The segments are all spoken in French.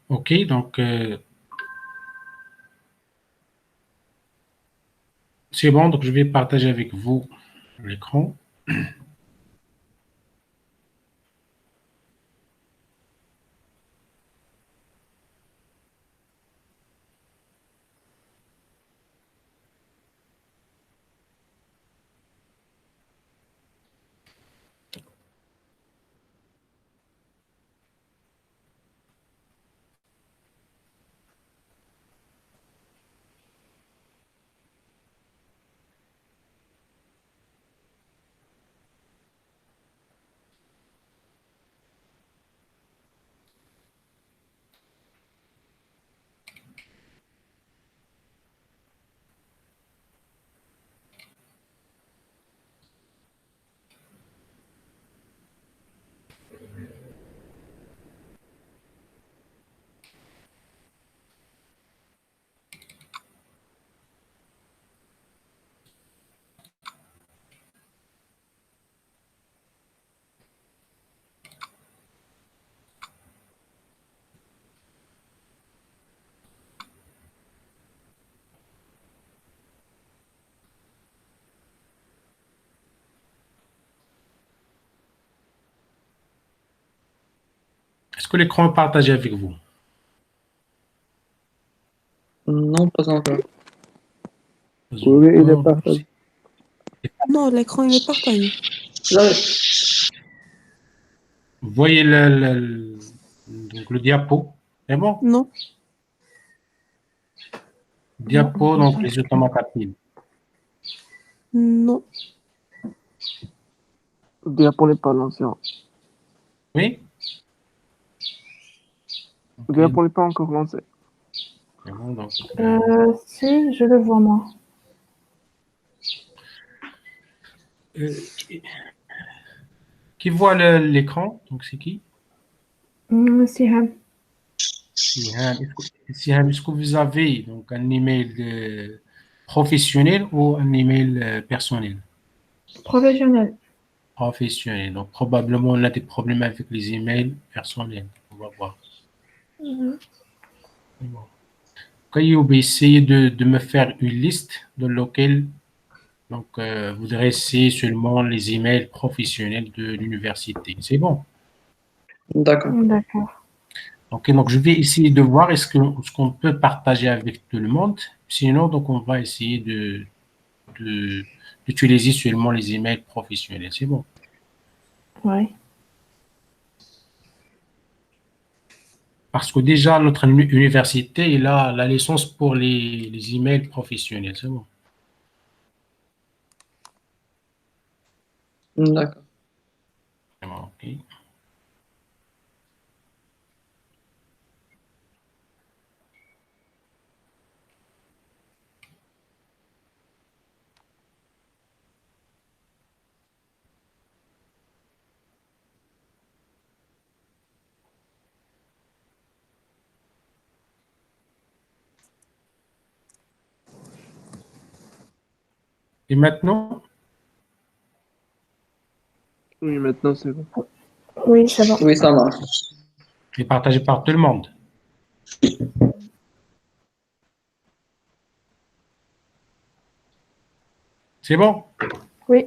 OK, donc c'est bon, donc je vais partager avec vous l'écran. Est-ce que l'écran est partagé avec vous? Non, pas encore. Pas Oui, il est encore. partagé. Non, l'écran il est partagé. Vous voyez donc le diapo? C'est bon? Non, Diapo, donc les automates à piles. non, Diapo n'est pas lancé. Oui? Ok, Diapo n'est pas encore lancé. c'est bon, donc, Si, je le vois, moi. qui voit l'écran? Donc c'est qui? Siham. Siham, est-ce que vous avez donc un email professionnel ou un email personnel? Professionnel. Professionnel. Donc probablement on a des problèmes avec les emails personnels. On va voir. Bon. Ayoub, essayez de me faire une liste dans laquelle donc, vous dressez seulement les emails professionnels de l'université. C'est bon. D'accord. D'accord. Ok, donc je vais essayer de voir ce qu'on peut partager avec tout le monde. Sinon, donc on va essayer d'utiliser seulement les emails professionnels. C'est bon. Ouais. Parce que déjà, notre université, il a la licence pour les emails professionnels. C'est bon. D'accord. C'est bon, ok. Et maintenant, Oui, maintenant c'est bon. Oui, ça va. Oui, ça marche. c'est partagé par tout le monde. C'est bon? Oui.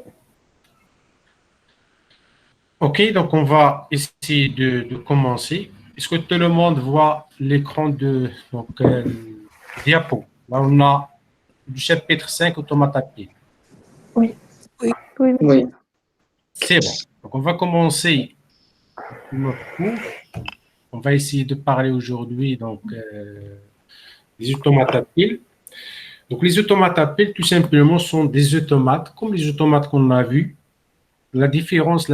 Ok, donc on va essayer de commencer. Est-ce que tout le monde voit l'écran de donc, diapo? Là, on a du chapitre 5, automate à pied. Oui. Oui. Oui. Oui. C'est bon. Donc on va commencer notre cours. On va essayer de parler aujourd'hui donc des automates à pile. Donc les automates à pile, tout simplement, sont des automates comme les automates qu'on a vus. La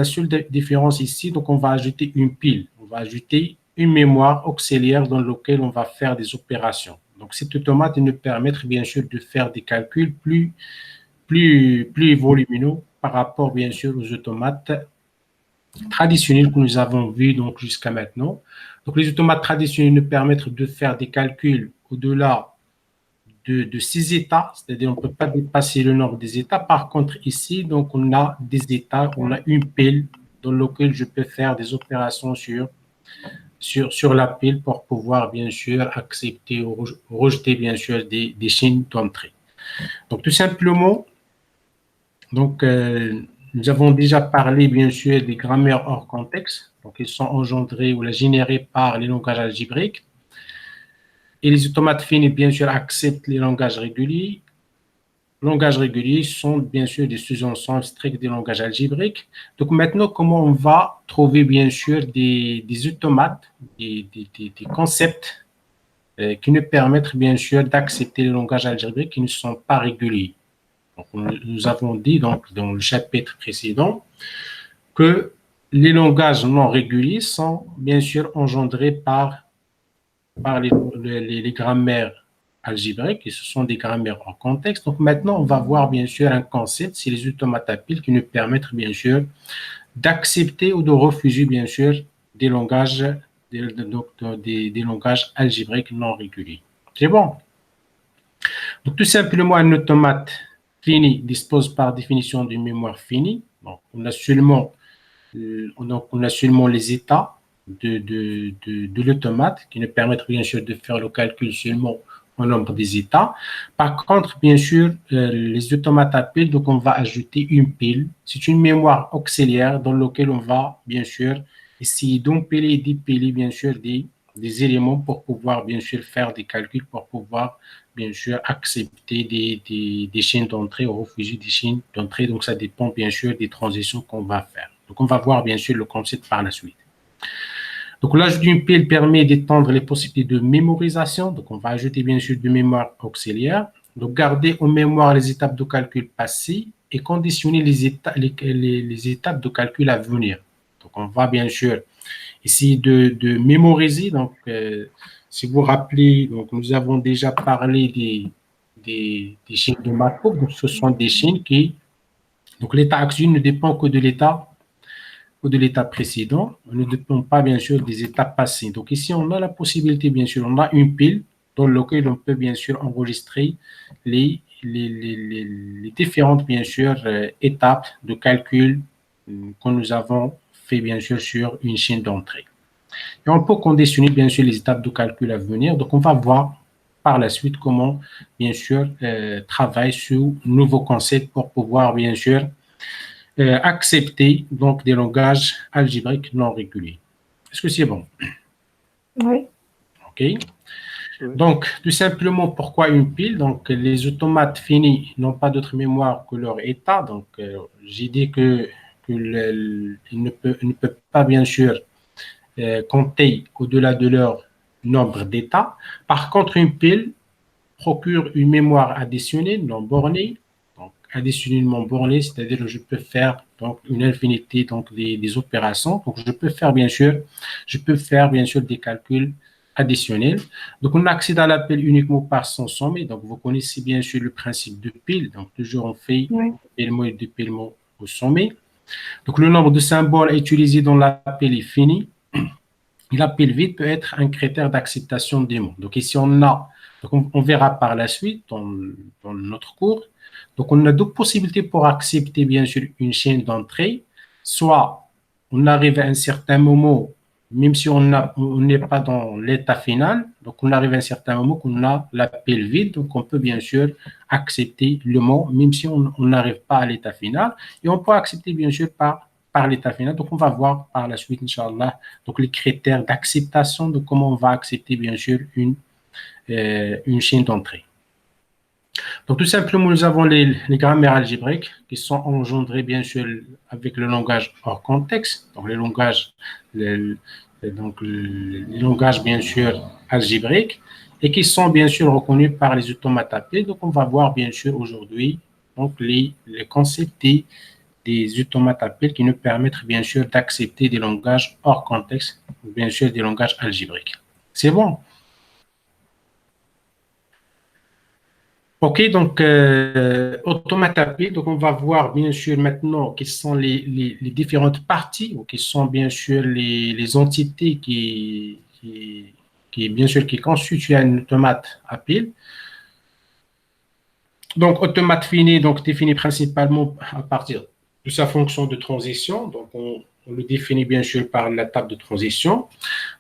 seule différence ici, donc on va ajouter une pile, on va ajouter une mémoire auxiliaire dans laquelle on va faire des opérations. Donc cet automate nous permettre bien sûr de faire des calculs plus volumineux par rapport bien sûr aux automates traditionnels que nous avons vus donc jusqu'à maintenant. Donc les automates traditionnels nous permettent de faire des calculs au-delà de 6 états, c'est-à-dire on ne peut pas dépasser le nombre des états. Par contre, ici, donc on a des états, on a une pile dans laquelle je peux faire des opérations sur la pile pour pouvoir, bien sûr, accepter ou rejeter, bien sûr, des chaînes d'entrée. Donc, tout simplement, donc, nous avons déjà parlé, bien sûr, des grammaires hors contexte. Donc, ils sont engendrés ou générés par les langages algébriques. Et les automates finis, bien sûr, acceptent les langages réguliers. Les langages réguliers sont, bien sûr, des sous-ensembles stricts des langages algébriques. Donc, maintenant, comment on va trouver, bien sûr, des automates, des concepts qui nous permettent, bien sûr, d'accepter les langages algébriques qui ne sont pas réguliers. Donc, nous avons dit donc, dans le chapitre précédent que les langages non réguliers sont bien sûr engendrés par les grammaires algébriques, et ce sont des grammaires en contexte. Donc maintenant, on va voir bien sûr un concept, c'est les automates à piles qui nous permettent bien sûr d'accepter ou de refuser bien sûr des langages, des langages algébriques non réguliers. C'est bon. Donc tout simplement, un automate fini dispose par définition d'une mémoire finie. Donc, on a seulement les états de l'automate qui nous permettent bien sûr de faire le calcul seulement au nombre des états. Par contre, bien sûr, les automates à piles, donc on va ajouter une pile. C'est une mémoire auxiliaire dans laquelle on va bien sûr essayer d'empiler et dépiler bien sûr des éléments pour pouvoir bien sûr faire des calculs, pour pouvoir bien sûr accepter des chaînes d'entrée ou refuser des chaînes d'entrée. Donc, ça dépend bien sûr des transitions qu'on va faire. Donc, on va voir bien sûr le concept par la suite. Donc, l'ajout d'une pile permet d'étendre les possibilités de mémorisation. Donc, on va ajouter bien sûr de mémoire auxiliaire. Donc, garder en mémoire les étapes de calcul passées et conditionner les étapes de calcul à venir. Donc, on va bien sûr essayer de mémoriser. Donc, si vous vous rappelez, donc, nous avons déjà parlé des chaînes de Markov. Donc, ce sont des chaînes qui, donc l'état actuel ne dépend que de l'état précédent. On ne dépend pas, bien sûr, des étapes passées. Donc, ici, on a la possibilité, bien sûr, on a une pile dans laquelle on peut, bien sûr, enregistrer les différentes, bien sûr, étapes de calcul que nous avons fait, bien sûr, sur une chaîne d'entrée. Et on peut conditionner, bien sûr, les étapes de calcul à venir. Donc, on va voir par la suite comment, bien sûr, travailler sur nouveaux concepts pour pouvoir, bien sûr, accepter donc des langages algébriques non réguliers. Est-ce que c'est bon? Oui. OK. Donc, tout simplement, pourquoi une pile? Donc, les automates finis n'ont pas d'autre mémoire que leur état. Donc, j'ai dit qu'ils ne peuvent pas, bien sûr, compter au-delà de leur nombre d'états. Par contre, une pile procure une mémoire additionnelle non bornée. Donc, additionnellement bornée, c'est-à-dire que je peux faire donc une infinité donc des opérations. Donc, je peux faire bien sûr des calculs additionnels. Donc, on accède à la pile uniquement par son sommet. Donc, vous connaissez bien sûr le principe de pile. Donc, toujours on fait dépilement et dépilement au sommet. Donc, le nombre de symboles utilisés dans la pile est fini. Et la pile vide peut être un critère d'acceptation des mots. Donc, ici, on verra par la suite dans notre cours. Donc, on a deux possibilités pour accepter, bien sûr, une chaîne d'entrée. Soit on arrive à un certain moment, même si on n'est pas dans l'état final, donc on arrive à un certain moment qu'on a la pile vide, donc on peut bien sûr accepter le mot, même si on n'arrive pas à l'état final. Et on peut accepter, bien sûr, par l'état final. Donc, on va voir par la suite, Inch'Allah, donc les critères d'acceptation de comment on va accepter, bien sûr, une chaîne d'entrée. Donc, tout simplement, nous avons les grammaires algébriques qui sont engendrées, bien sûr, avec le langage hors contexte. Donc, les langages, bien sûr, algébriques et qui sont, bien sûr, reconnus par les automates appelés. Donc, on va voir, bien sûr, aujourd'hui, donc, les concepts des automates appels qui nous permettent, bien sûr, d'accepter des langages hors contexte, bien sûr, des langages algébriques. C'est bon? OK, donc, automate appel, donc on va voir bien sûr maintenant quelles sont les différentes parties, ou quelles sont bien sûr les entités bien sûr, qui constituent un automate appel. Donc, automate fini, donc défini principalement à partir de sa fonction de transition. Donc, On le définit bien sûr par la table de transition.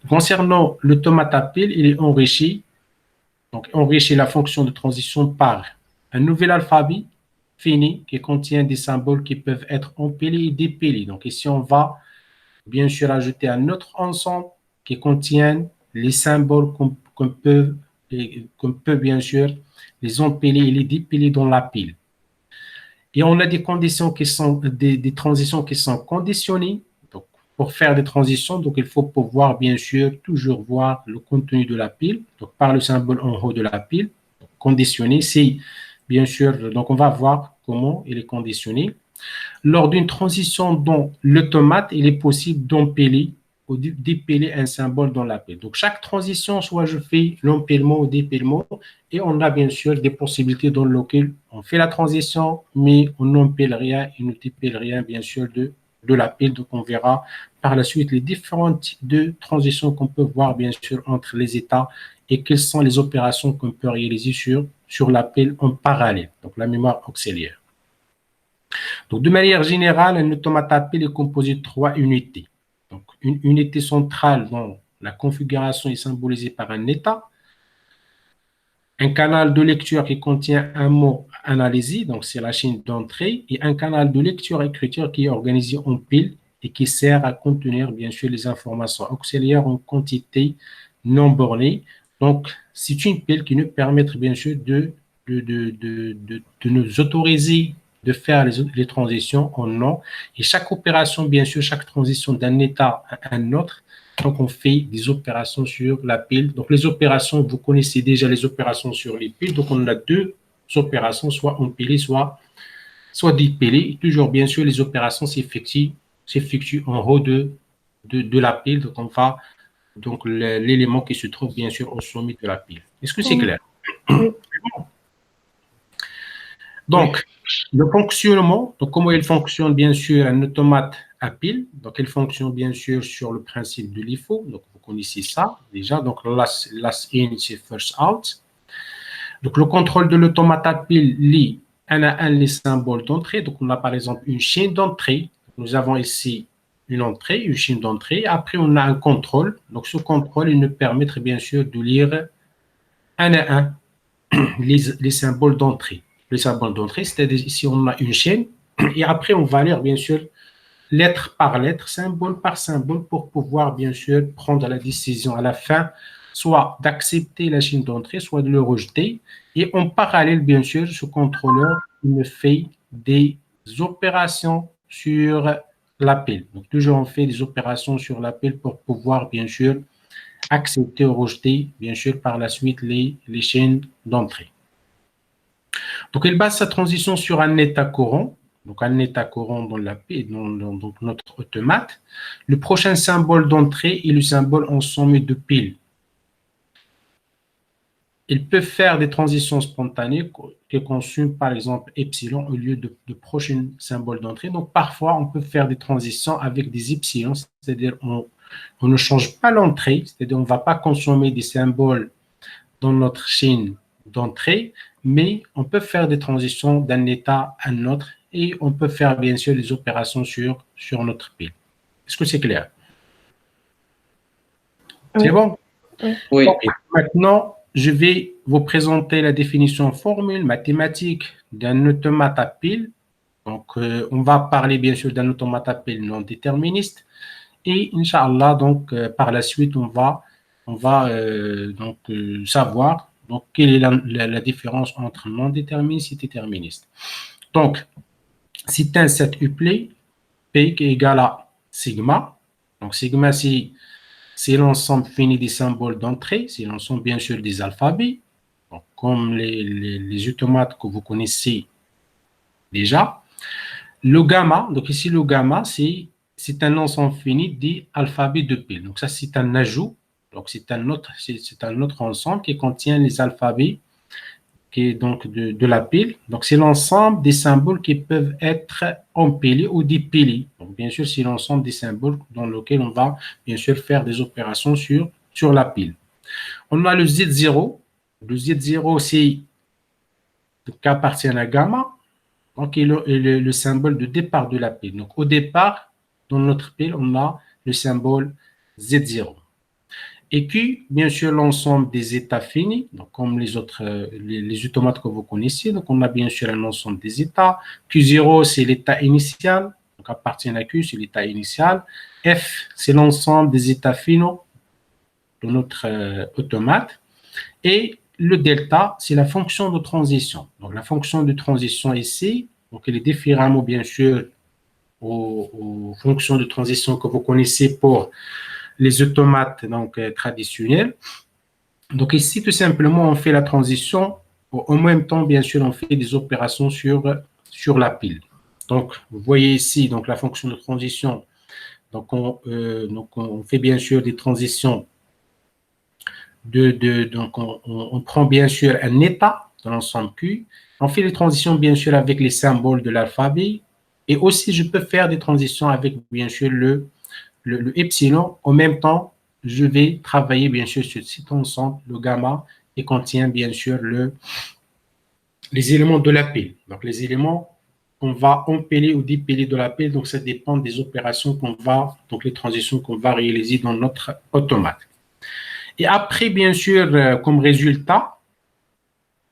Concernant l'automate à pile, il est enrichi. Donc, enrichit la fonction de transition par un nouvel alphabet fini qui contient des symboles qui peuvent être empilés et dépilés. Donc, ici, on va bien sûr ajouter un autre ensemble qui contient les symboles qu'on peut bien sûr les empiler et les dépiler dans la pile. Et on a des conditions qui sont des transitions qui sont conditionnées. Donc, pour faire des transitions, donc il faut pouvoir bien sûr toujours voir le contenu de la pile. Donc, par le symbole en haut de la pile, conditionné, c'est bien sûr. Donc, on va voir comment il est conditionné. Lors d'une transition dans l'automate, il est possible d'empiler ou dépiler un symbole dans la pile. Donc, chaque transition, soit je fais l'empilement ou dépilement, et on a bien sûr des possibilités dans lesquelles on fait la transition, mais on n'empile rien et ne dépile rien, bien sûr, de la pile. Donc, on verra par la suite les différents types de transitions qu'on peut voir, bien sûr, entre les états et quelles sont les opérations qu'on peut réaliser sur la pile en parallèle, donc la mémoire auxiliaire. Donc, de manière générale, un automate à pile est composé de 3 unités. Donc, une unité centrale dont la configuration est symbolisée par un état, un canal de lecture qui contient un mot analysé, donc c'est la chaîne d'entrée, et un canal de lecture-écriture qui est organisé en pile et qui sert à contenir, bien sûr, les informations auxiliaires en quantité non bornée. Donc, c'est une pile qui nous permet, bien sûr, de nous autoriser de faire les transitions en non. Et chaque opération, bien sûr, chaque transition d'un état à un autre, donc on fait des opérations sur la pile. Donc les opérations, vous connaissez déjà les opérations sur les piles. Donc on a deux opérations, soit empilées, soit dépilées. Toujours, bien sûr, les opérations s'effectuent en haut de la pile. Donc on va, donc l'élément qui se trouve, bien sûr, au sommet de la pile. Est-ce que c'est clair? Donc, le fonctionnement, donc comment il fonctionne, bien sûr, un automate à pile. Donc, il fonctionne, bien sûr, sur le principe de l'IFO. Donc, vous connaissez ça déjà. Donc, last in, c'est first out. Donc, le contrôle de l'automate à pile lit un à un les symboles d'entrée. Donc, on a par exemple une chaîne d'entrée. Nous avons ici une entrée, une chaîne d'entrée. Après, on a un contrôle. Donc, ce contrôle, il nous permet, bien sûr, de lire un à un les symboles d'entrée. Les symboles d'entrée, c'est-à-dire ici on a une chaîne et après on va lire bien sûr lettre par lettre, symbole par symbole pour pouvoir bien sûr prendre la décision à la fin, soit d'accepter la chaîne d'entrée, soit de le rejeter. Et en parallèle, bien sûr, ce contrôleur me fait des opérations sur la pile. Donc toujours on fait des opérations sur la pile pour pouvoir bien sûr accepter ou rejeter bien sûr par la suite les chaînes d'entrée. Donc, il base sa transition sur un état courant, donc un état courant dans la pile, dans notre automate. Le prochain symbole d'entrée est le symbole en sommet de pile. Il peut faire des transitions spontanées qui consument par exemple epsilon au lieu de prochain symbole d'entrée. Donc, parfois, on peut faire des transitions avec des epsilons, c'est-à-dire on ne change pas l'entrée, c'est-à-dire on ne va pas consommer des symboles dans notre chaîne d'entrée, mais on peut faire des transitions d'un état à un autre et on peut faire bien sûr des opérations sur notre pile. Est-ce que c'est clair? Oui. C'est bon? Oui. Okay. Maintenant, je vais vous présenter la définition formule mathématique d'un automate à pile. Donc, on va parler bien sûr d'un automate à pile non déterministe et Inch'Allah, donc par la suite, on va savoir donc, quelle est la différence entre non déterministe et déterministe. Donc, c'est un set uplet P qui est égal à sigma. Donc, sigma, c'est l'ensemble fini des symboles d'entrée, c'est l'ensemble bien sûr des alphabets, donc, comme les automates que vous connaissez déjà. Le gamma, donc ici le gamma, c'est un ensemble fini des alphabets de pile. Donc ça, c'est un ajout. Donc c'est un autre ensemble qui contient les alphabets qui est donc de la pile. Donc c'est l'ensemble des symboles qui peuvent être empilés ou dépilés. Donc bien sûr, c'est l'ensemble des symboles dans lequel on va bien sûr faire des opérations sur la pile. On a le Z0. Le Z0, c'est qui appartient à gamma. Donc, il est le symbole de départ de la pile. Donc, au départ, dans notre pile, on a le symbole Z0. Et Q, bien sûr, l'ensemble des états finis, donc comme les autres, les automates que vous connaissez. Donc, on a bien sûr un ensemble des états. Q0, c'est l'état initial. Donc, appartient à Q, c'est l'état initial. F, c'est l'ensemble des états finaux de notre automate. Et le delta, c'est la fonction de transition. Donc, la fonction de transition ici, donc elle est différemment, bien sûr, aux fonctions de transition que vous connaissez pour les automates donc, traditionnels. Donc ici, tout simplement, on fait la transition. En même temps, bien sûr, on fait des opérations sur la pile. Donc, vous voyez ici donc, la fonction de transition. Donc, on fait bien sûr des transitions. Donc, on prend bien sûr un état de l'ensemble Q. On fait les transitions, bien sûr, avec les symboles de l'alphabet. Et aussi, je peux faire des transitions avec, bien sûr, le epsilon. En même temps, je vais travailler bien sûr sur cet ensemble, le gamma, qui contient bien sûr les éléments de la pile. Donc, les éléments qu'on va empiler ou dépiler de la pile, donc ça dépend des opérations donc les transitions qu'on va réaliser dans notre automate. Et après, bien sûr, comme résultat,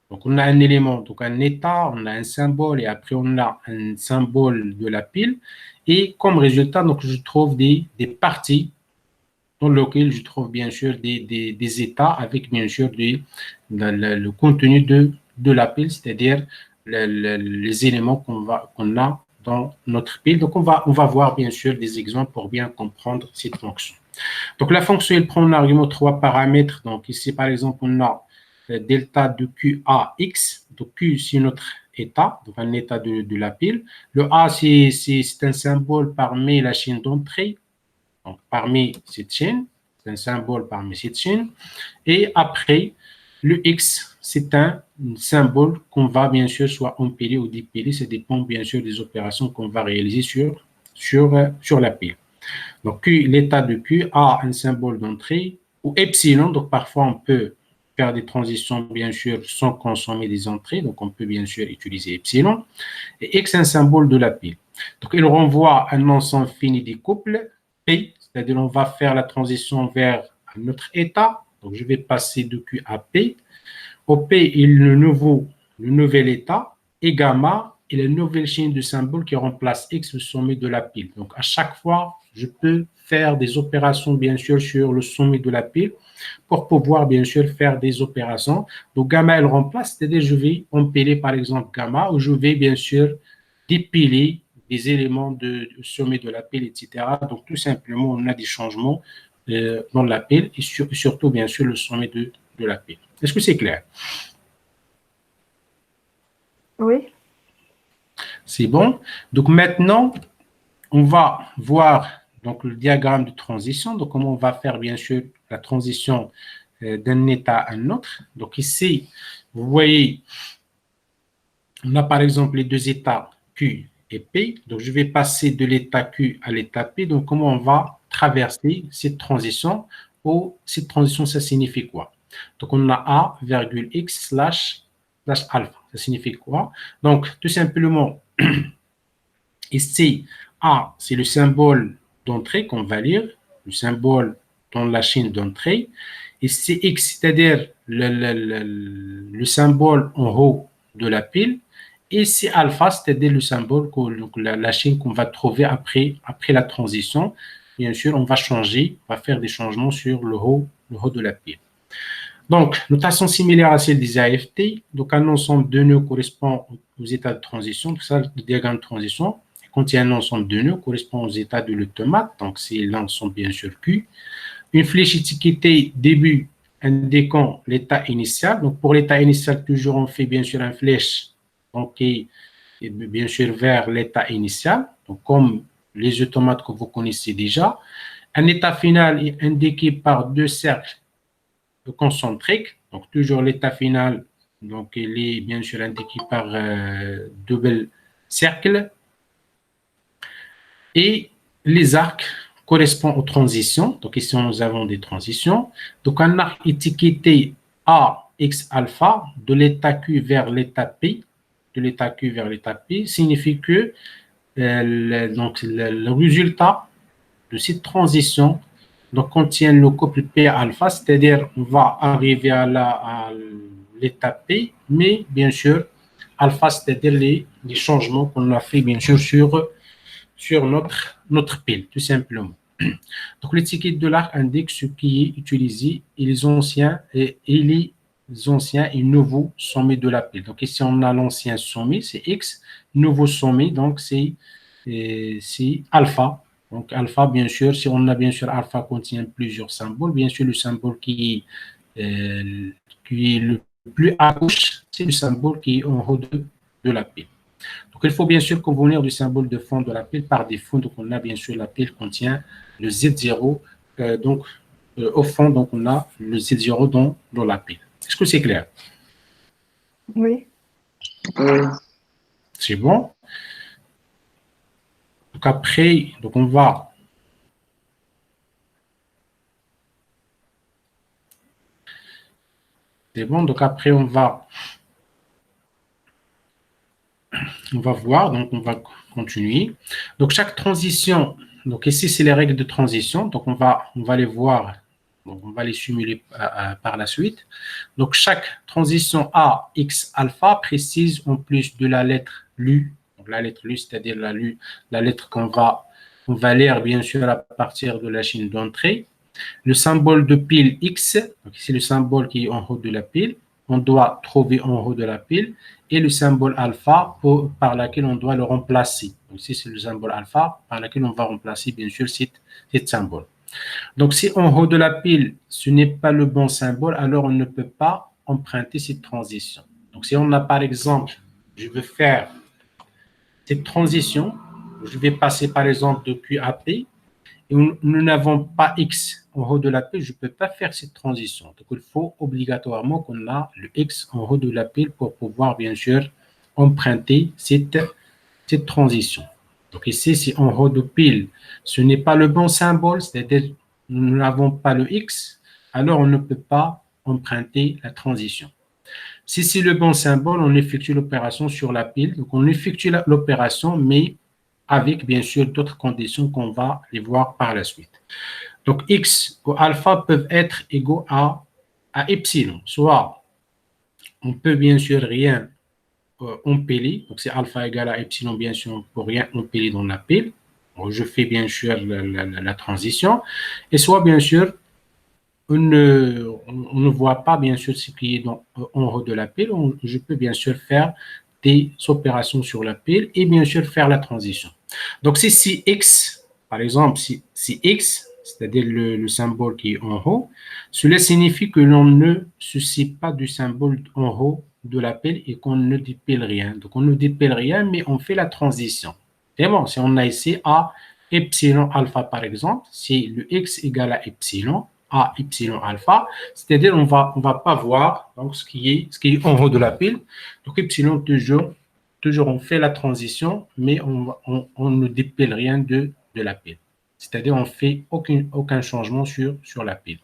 donc on a un élément, donc un état, on a un symbole, et après on a un symbole de la pile. Et comme résultat, donc je trouve des parties dans lesquelles je trouve bien sûr des états avec bien sûr le contenu de la pile, c'est-à-dire les éléments qu'on a dans notre pile. Donc on va voir bien sûr des exemples pour bien comprendre cette fonction. Donc la fonction, elle prend en argument 3 paramètres. Donc ici, par exemple, on a delta de Q A X. Donc Q, c'est notre état, donc un état de la pile. Le A, c'est un symbole parmi la chaîne d'entrée, donc parmi cette chaîne, c'est un symbole parmi cette chaîne. Et après, le X, c'est un symbole qu'on va bien sûr soit empiler ou dépiler, ça dépend bien sûr des opérations qu'on va réaliser sur la pile. Donc Q, l'état de Q a un symbole d'entrée, ou epsilon, donc parfois on peut faire des transitions bien sûr sans consommer des entrées, donc on peut bien sûr utiliser epsilon, et X un symbole de la pile. Donc il renvoie à un ensemble fini des couples P, c'est-à-dire on va faire la transition vers un autre état, donc je vais passer de Q à P. Au P, il y a le nouvel état, et gamma est la nouvelle chaîne de symboles qui remplace X au sommet de la pile. Donc à chaque fois, je peux faire des opérations, bien sûr, sur le sommet de la pile pour pouvoir, bien sûr, faire des opérations. Donc, gamma, elle remplace, c'est-à-dire je vais empiler, par exemple, gamma, ou je vais, bien sûr, dépiler des éléments du sommet de la pile, etc. Donc, tout simplement, on a des changements dans la pile et surtout, bien sûr, le sommet de la pile. Est-ce que c'est clair? Oui. C'est bon. Donc, maintenant, on va voir donc, le diagramme de transition. Donc, comment on va faire, bien sûr, la transition d'un état à un autre. Donc, ici, vous voyez, on a par exemple les deux états Q et P. Donc, je vais passer de l'état Q à l'état P. Donc, comment on va traverser cette transition? Ou cette transition, ça signifie quoi? Donc, on a A, virgule X, slash alpha. Ça signifie quoi? Donc, tout simplement, ici, A, c'est le symbole d'entrée qu'on va lire, le symbole dans la chaîne d'entrée. Et c'est X, c'est-à-dire le symbole en haut de la pile. Et c'est alpha, c'est-à-dire le symbole, donc la chaîne qu'on va trouver après la transition. Bien sûr, on va changer, on va faire des changements sur le haut de la pile. Donc, notation similaire à celle des AFT. Donc, un ensemble de nœuds correspond aux états de transition. Tout ça, le diagramme de transition contient un ensemble de nœuds correspond aux états de l'automate. Donc, c'est l'ensemble, bien sûr, Q. Une flèche étiquetée début indiquant l'état initial. Donc, pour l'état initial, toujours, on fait bien sûr une flèche donc, qui est bien sûr vers l'état initial. Donc, comme les automates que vous connaissez déjà. Un état final est indiqué par deux cercles concentriques. Donc, toujours l'état final, donc, il est bien sûr indiqué par double cercle. Et les arcs correspondent aux transitions. Donc, ici, nous avons des transitions. Donc, un arc étiqueté A, X alpha, de l'état Q vers l'état P, signifie que le résultat de cette transition donc, contient le couple P alpha, c'est-à-dire on va arriver à l'étape P, mais bien sûr, alpha, c'est-à-dire les changements qu'on a fait, bien sûr, sur notre pile, tout simplement. Donc, l'étiquette de l'arc indique ce qui est utilisé et les anciens et nouveaux sommets de la pile. Donc, ici, on a l'ancien sommet, c'est X, nouveau sommet, donc c'est alpha. Donc, alpha, bien sûr, si on a bien sûr alpha contient plusieurs symboles, bien sûr, le symbole qui est le plus à gauche, c'est le symbole qui est en haut de la pile. Donc, il faut bien sûr convenir du symbole de fond de la pile par défaut. Donc, on a bien sûr la pile contient le Z0. Au fond, donc, on a le Z0 dans la pile. Est-ce que c'est clair? Oui. Oui. C'est bon? Donc, après, donc on va c'est bon, donc après on va voir, donc on va continuer. Donc chaque transition, donc ici c'est les règles de transition, donc on va les voir, donc on va les simuler par la suite. Donc chaque transition A, X, alpha précise en plus de la lettre LU, donc la lettre LU, c'est-à-dire la lettre qu'on va lire bien sûr à partir de la chaîne d'entrée. Le symbole de pile X, donc ici le symbole qui est en haut de la pile, on doit trouver en haut de la pile, et le symbole alpha par lequel on doit le remplacer. Donc ici c'est le symbole alpha par lequel on va remplacer bien sûr cet symbole. Donc si en haut de la pile ce n'est pas le bon symbole, alors on ne peut pas emprunter cette transition. Donc si on a par exemple, je veux faire cette transition, je vais passer par exemple de Q à P, et nous n'avons pas X en haut de la pile, je ne peux pas faire cette transition. Donc, il faut obligatoirement qu'on a le X en haut de la pile pour pouvoir, bien sûr, emprunter cette transition. Donc, ici, si en haut de pile, ce n'est pas le bon symbole, c'est-à-dire nous n'avons pas le X, alors on ne peut pas emprunter la transition. Si c'est le bon symbole, on effectue l'opération sur la pile. Donc, on effectue l'opération, mais avec bien sûr d'autres conditions qu'on va les voir par la suite. Donc, X ou alpha peuvent être égaux à epsilon. Soit on peut bien sûr rien empiler, donc c'est alpha égale à epsilon, bien sûr, on ne peut rien empiler dans la pile. Donc, je fais bien sûr la transition. Et soit bien sûr, on ne voit pas bien sûr ce qui est en haut de la pile. Je peux bien sûr faire des opérations sur la pile et bien sûr faire la transition. Donc, si X, par exemple, si X, c'est-à-dire le symbole qui est en haut, cela signifie que l'on ne se soucie pas du symbole en haut de la pile et qu'on ne dépile rien. Donc, on ne dépile rien, mais on fait la transition. C'est bon, si on a ici A epsilon alpha, par exemple, si le X égale à epsilon, A epsilon alpha, c'est-à-dire on va pas voir donc, ce qui est en haut de la pile. Donc, epsilon, toujours on fait la transition, mais on ne dépile rien de la pile. C'est-à-dire on ne fait aucun changement sur la pile.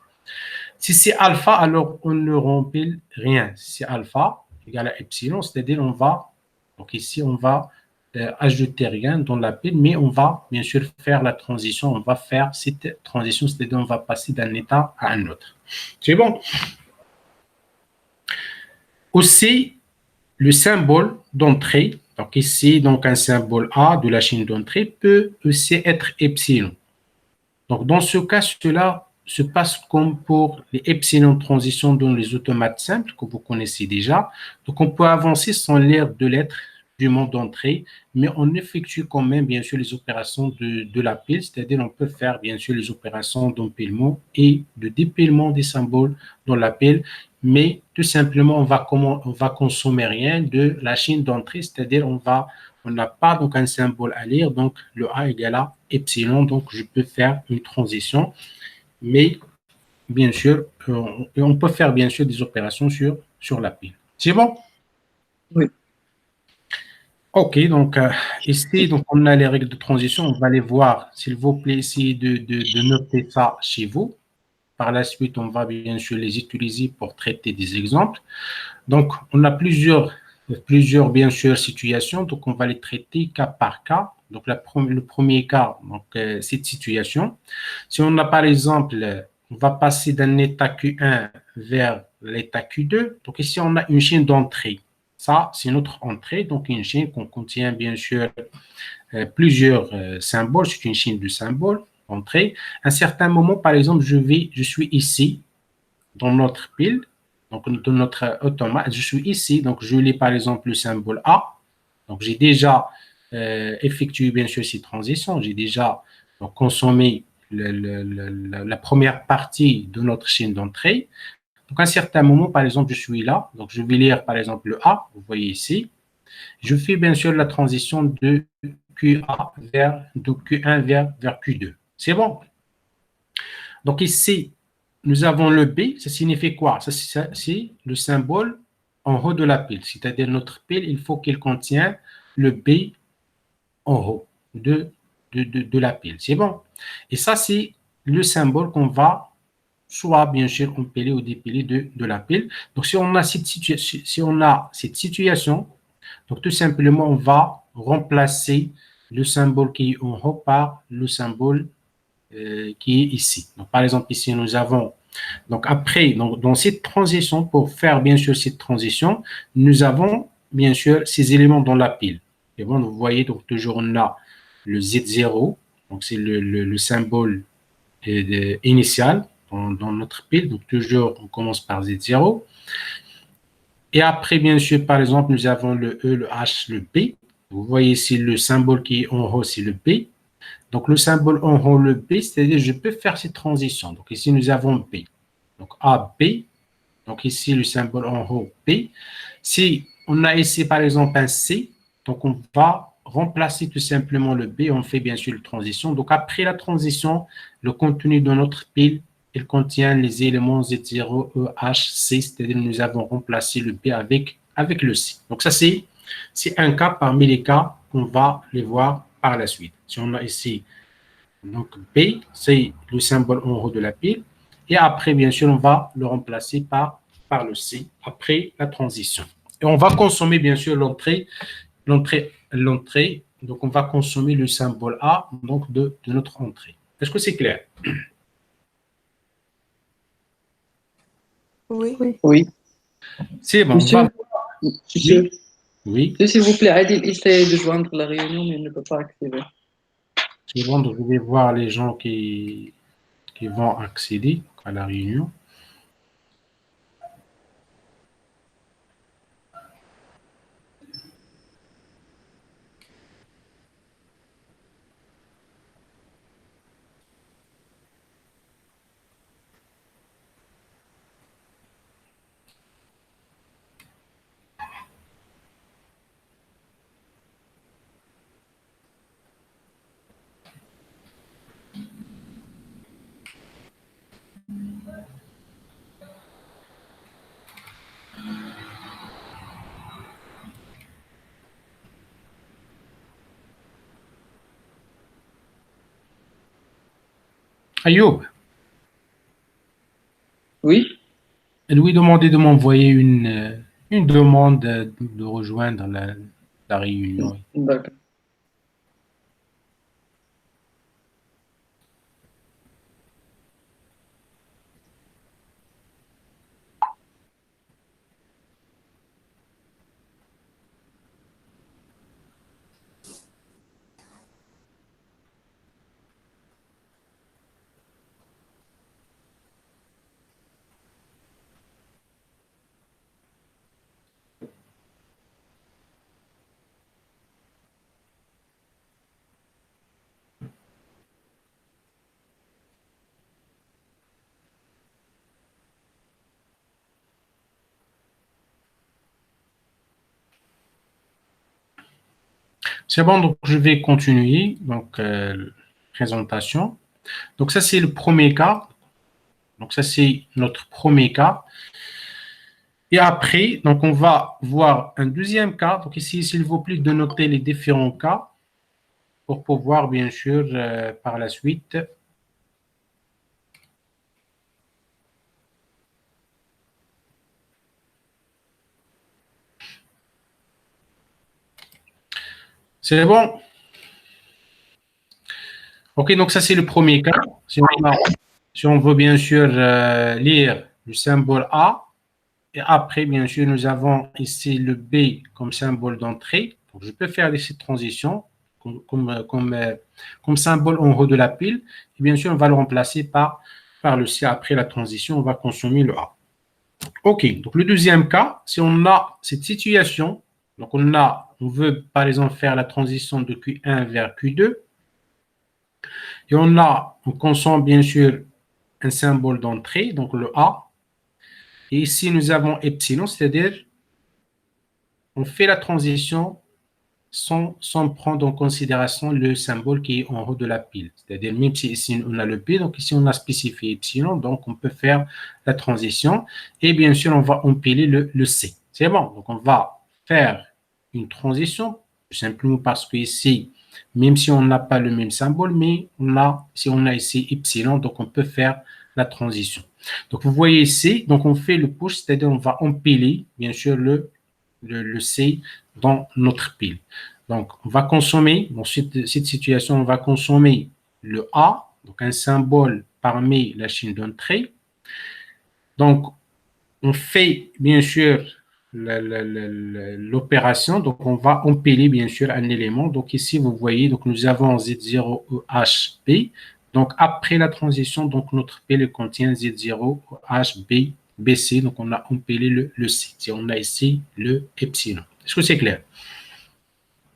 Si c'est alpha, alors on ne rempile rien. Si c'est alpha égale à epsilon, c'est-à-dire donc ici on va ajouter rien dans la pile, mais on va bien sûr faire la transition, on va faire cette transition, c'est-à-dire on va passer d'un état à un autre. C'est bon? Aussi, le symbole d'entrée, donc ici, donc un symbole A de la chaîne d'entrée peut aussi être epsilon. Donc dans ce cas, cela se passe comme pour les epsilon transitions dans les automates simples que vous connaissez déjà. Donc on peut avancer sans lire de lettres du mode d'entrée, mais on effectue quand même bien sûr les opérations de la pile, c'est-à-dire on peut faire bien sûr les opérations d'empilement et de dépilement des symboles dans la pile, mais tout simplement on va consommer rien de la chaîne d'entrée, c'est-à-dire on n'a pas donc un symbole à lire, donc le A égale à epsilon, donc je peux faire une transition, mais bien sûr on peut faire bien sûr des opérations sur la pile. C'est bon? Oui. Ok, donc ici, donc, on a les règles de transition, on va les voir. S'il vous plaît, essayez de noter ça chez vous. Par la suite, on va bien sûr les utiliser pour traiter des exemples. Donc, on a plusieurs bien sûr situations, donc on va les traiter cas par cas Donc, le premier cas, donc, cette situation. Si on a par exemple, on va passer d'un état Q1 vers l'état Q2. Donc, ici, on a une chaîne d'entrée. Ça, c'est notre entrée. Donc, une chaîne qui contient bien sûr plusieurs symboles. C'est une chaîne de symboles, entrée. À un certain moment, par exemple, je suis ici, dans notre pile, donc dans notre automate. Je suis ici, donc je lis par exemple le symbole A. Donc, j'ai déjà effectué bien sûr ces transitions. J'ai déjà donc, consommé la première partie de notre chaîne d'entrée. Donc, à un certain moment, par exemple, je suis là. Donc, je vais lire par exemple le A. Vous voyez ici. Je fais bien sûr la transition de Q1 vers Q2. C'est bon. Donc, ici, nous avons le B. Ça signifie quoi? Ça, c'est le symbole en haut de la pile. C'est-à-dire notre pile, il faut qu'il contienne le B en haut de la pile. C'est bon. Et ça, c'est le symbole qu'on va soit bien sûr empiler ou dépiler de la pile. Donc, si on a cette situation, donc tout simplement, on va remplacer le symbole qui est en haut par le symbole qui est ici. Donc, par exemple, ici, nous avons, donc après, donc, dans cette transition, pour faire bien sûr cette transition, nous avons bien sûr ces éléments dans la pile. Et bon, vous voyez, donc toujours on a le Z0, donc c'est le symbole initial dans notre pile. Donc toujours, on commence par Z0. Et après, bien sûr, par exemple, nous avons le E, le H, le B. Vous voyez ici le symbole qui est en haut, c'est le B. Donc le symbole en haut, le B, c'est-à-dire je peux faire cette transition. Donc ici, nous avons B. Donc A, B. Donc ici, le symbole en haut, B. Si on a ici, par exemple, un C, donc on va remplacer tout simplement le B. On fait bien sûr la transition. Donc après la transition, le contenu de notre pile, il contient les éléments Z0, E, H, C, c'est-à-dire nous avons remplacé le B avec le C. Donc ça, c'est un cas parmi les cas qu'on va les voir par la suite. Si on a ici, donc B, c'est le symbole en haut de la pile. Et après, bien sûr, on va le remplacer par le C après la transition. Et on va consommer, bien sûr, l'entrée. Donc, on va consommer le symbole A donc de notre entrée. Est-ce que c'est clair? Oui. Oui. Oui. C'est bon. Monsieur, Oui. Oui. s'il vous plaît, Adil essaie de joindre la réunion, mais il ne peut pas accéder. C'est bon. Donc, je vais voir les gens qui vont accéder à la réunion. Ayoub, Oui? lui demander de m'envoyer une demande de rejoindre la réunion. D'accord. C'est bon, donc je vais continuer. Donc, présentation. Donc, ça, c'est le premier cas. Donc, ça, c'est notre premier cas. Et après, donc, on va voir un deuxième cas. Donc, ici, s'il vous plaît, de noter les différents cas pour pouvoir, bien sûr, par la suite. C'est bon? OK, donc ça, c'est le premier cas. Si on veut bien sûr lire le symbole A, et après, bien sûr, nous avons ici le B comme symbole d'entrée. Donc, je peux faire cette transition comme symbole en haut de la pile. Et bien sûr, on va le remplacer par le C. Après la transition, on va consommer le A. OK, donc le deuxième cas, si on a cette situation, donc on veut par exemple faire la transition de Q1 vers Q2, et on consomme bien sûr un symbole d'entrée, donc le A. Et ici, nous avons epsilon, c'est-à-dire on fait la transition sans prendre en considération le symbole qui est en haut de la pile. C'est-à-dire, même si ici on a le B, donc ici on a spécifié epsilon, donc on peut faire la transition. Et bien sûr, on va empiler le C. C'est bon, donc on va faire une transition, simplement parce que ici, même si on n'a pas le même symbole, mais si on a ici epsilon, donc on peut faire la transition. Donc vous voyez ici, donc on fait le push, c'est-à-dire on va empiler, bien sûr, le C dans notre pile. Donc, on va consommer, dans cette situation, on va consommer le A, donc un symbole parmi la chaîne d'entrée. Donc, on fait bien sûr l'opération, donc on va empiler bien sûr un élément. Donc ici, vous voyez, donc nous avons Z0EHB. Donc après la transition, donc notre pile contient Z0EHB. BC, donc on a empilé le C. Et on a ici le epsilon. Est-ce que c'est clair?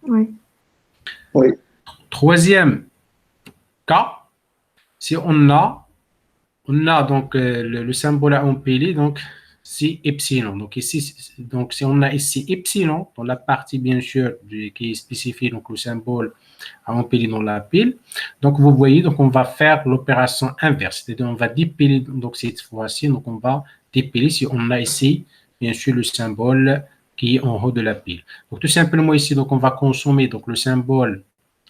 Oui. Oui. Troisième cas, si on a donc le symbole à empiler, donc c'est epsilon. Donc ici, donc si on a ici epsilon dans la partie bien sûr qui est spécifiée, donc le symbole à empiler dans la pile. Donc vous voyez, donc on va faire l'opération inverse, c'est-à-dire on va dépiler donc cette fois-ci, donc on va dépiler si on a ici bien sûr le symbole qui est en haut de la pile. Donc tout simplement ici, donc on va consommer donc le symbole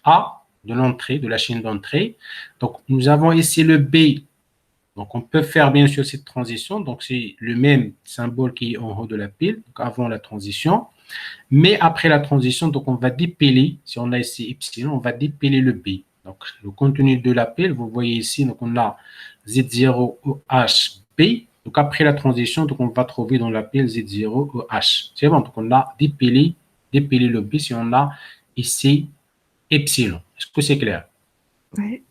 A de l'entrée, de la chaîne d'entrée. Donc nous avons ici le B. Donc, on peut faire bien sûr cette transition. Donc, c'est le même symbole qui est en haut de la pile, donc avant la transition. Mais après la transition, donc on va dépiler, si on a ici epsilon, on va dépiler le B. Donc, le contenu de la pile, vous voyez ici, donc on a Z0EHB. Donc, après la transition, donc on va trouver dans la pile Z0EH. C'est bon, donc on a dépilé le B si on a ici epsilon. Est-ce que c'est clair? Oui.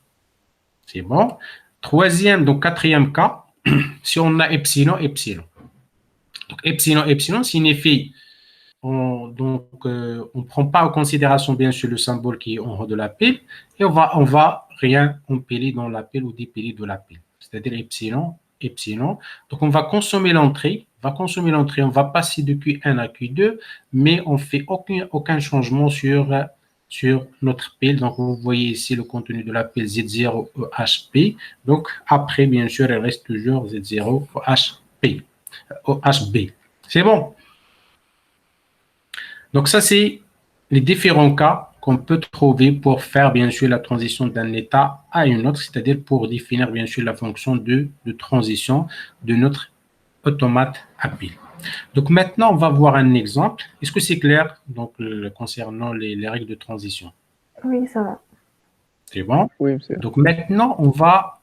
C'est bon. Troisième, donc quatrième cas, si on a epsilon, epsilon. Donc, epsilon signifie, on ne prend pas en considération, bien sûr, le symbole qui est en haut de la pile, et on va rien empiler dans la pile ou dépiler de la pile. C'est-à-dire epsilon. Donc, on va consommer l'entrée, on va passer de Q1 à Q2, mais on ne fait aucun changement sur notre pile. Donc, vous voyez ici le contenu de la pile Z0EHP. Donc, après, bien sûr, il reste toujours Z0EHP. OHB. C'est bon. Donc, ça, c'est les différents cas qu'on peut trouver pour faire, bien sûr, la transition d'un état à un autre, c'est-à-dire pour définir, bien sûr, la fonction de transition de notre automate à pile. Donc, maintenant, on va voir un exemple. Est-ce que c'est clair donc, concernant les règles de transition? Oui, ça va. C'est bon? Oui, c'est Donc, maintenant, on va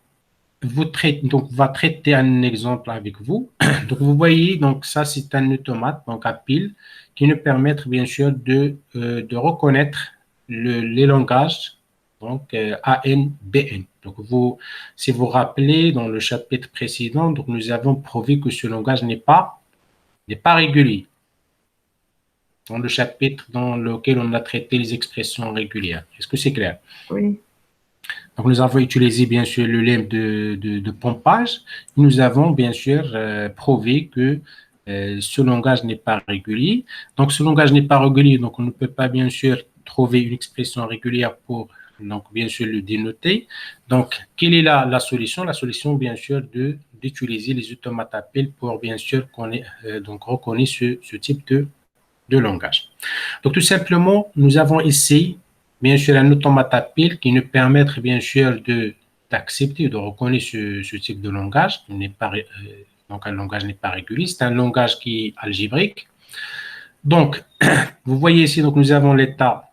traiter un exemple avec vous. Donc, vous voyez, donc ça, c'est un automate, donc à pile, qui nous permet, bien sûr, de reconnaître les langages, donc AN, BN. Donc, si vous vous rappelez, dans le chapitre précédent, donc nous avons prouvé que ce langage n'est pas régulier. Dans le chapitre dans lequel on a traité les expressions régulières. Est-ce que c'est clair? Oui. Donc, nous avons utilisé, bien sûr, le lemme de pompage. Nous avons, bien sûr, prouvé que ce langage n'est pas régulier. Donc, ce langage n'est pas régulier, donc on ne peut pas, bien sûr, trouver une expression régulière pour, donc, bien sûr, le dénoter. Donc, quelle est la solution? La solution, bien sûr, d'utiliser les automates à pile pour, bien sûr, reconnaître ce type de langage. Donc, tout simplement, nous avons ici, bien sûr, un automate à pile qui nous permet, bien sûr, d'accepter, de reconnaître ce type de langage. Donc, un langage n'est pas régulier. C'est un langage qui est algébrique. Donc, vous voyez ici, donc, nous avons l'état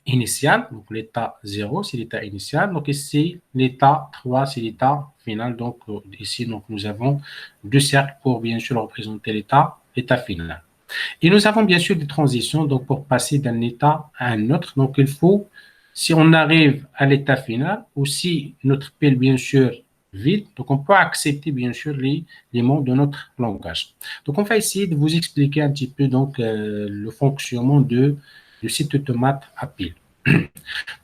initial. Donc, l'état 0, c'est l'état initial. Donc, ici, l'état 3, c'est l'état final. Donc, ici, donc, nous avons deux cercles pour, bien sûr, représenter l'état final. Et nous avons, bien sûr, des transitions. Donc, pour passer d'un état à un autre, donc, il faut, si on arrive à l'état final, ou si notre pile, bien sûr, vide, donc on peut accepter, bien sûr, les mots de notre langage. Donc, on va essayer de vous expliquer un petit peu, donc, le fonctionnement du site automate à pile.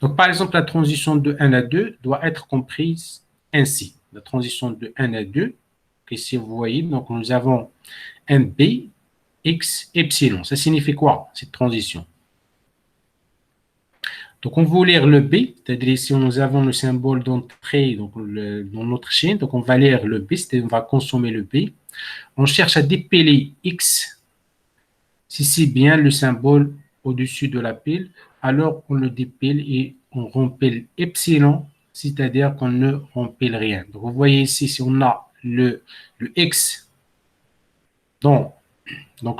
Donc, par exemple, la transition de 1 à 2 doit être comprise ainsi. La transition de 1 à 2, ici, vous voyez, donc nous avons un B, X, epsilon. Ça signifie quoi, cette transition? Donc, on va lire le B, c'est-à-dire ici, nous avons le symbole d'entrée dans notre chaîne. Donc, on va lire le B, c'est-à-dire on va consommer le B. On cherche à dépiler X, si c'est bien le symbole au-dessus de la pile, alors on le dépile et on rempile epsilon, c'est-à-dire qu'on ne rempile rien. Donc, vous voyez ici, si on a le X, donc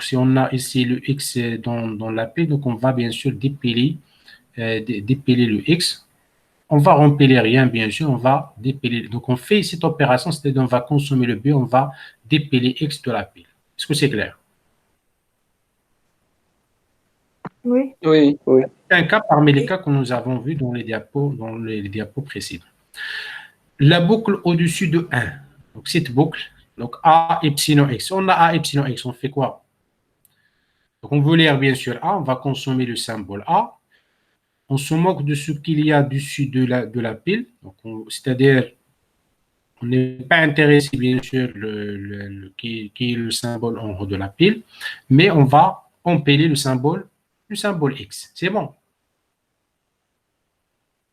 si on a ici le X dans la pile, donc on va bien sûr dépiler le X. On va remplir rien, bien sûr, on va dépiler. Donc, on fait cette opération, c'est-à-dire on va consommer le B, on va dépiler X de la pile. Est-ce que c'est clair? Oui. Oui, oui. C'est un cas parmi les cas que nous avons vus dans les diapos précédents. La boucle au-dessus de 1, donc cette boucle, donc A epsilon X. On a A epsilon X, on fait quoi? Donc, on veut lire bien sûr A, on va consommer le symbole A. On se moque de ce qu'il y a dessus de la pile, c'est-à-dire on n'est pas intéressé bien sûr qui est le symbole en haut de la pile, mais on va empiler le symbole X. C'est bon?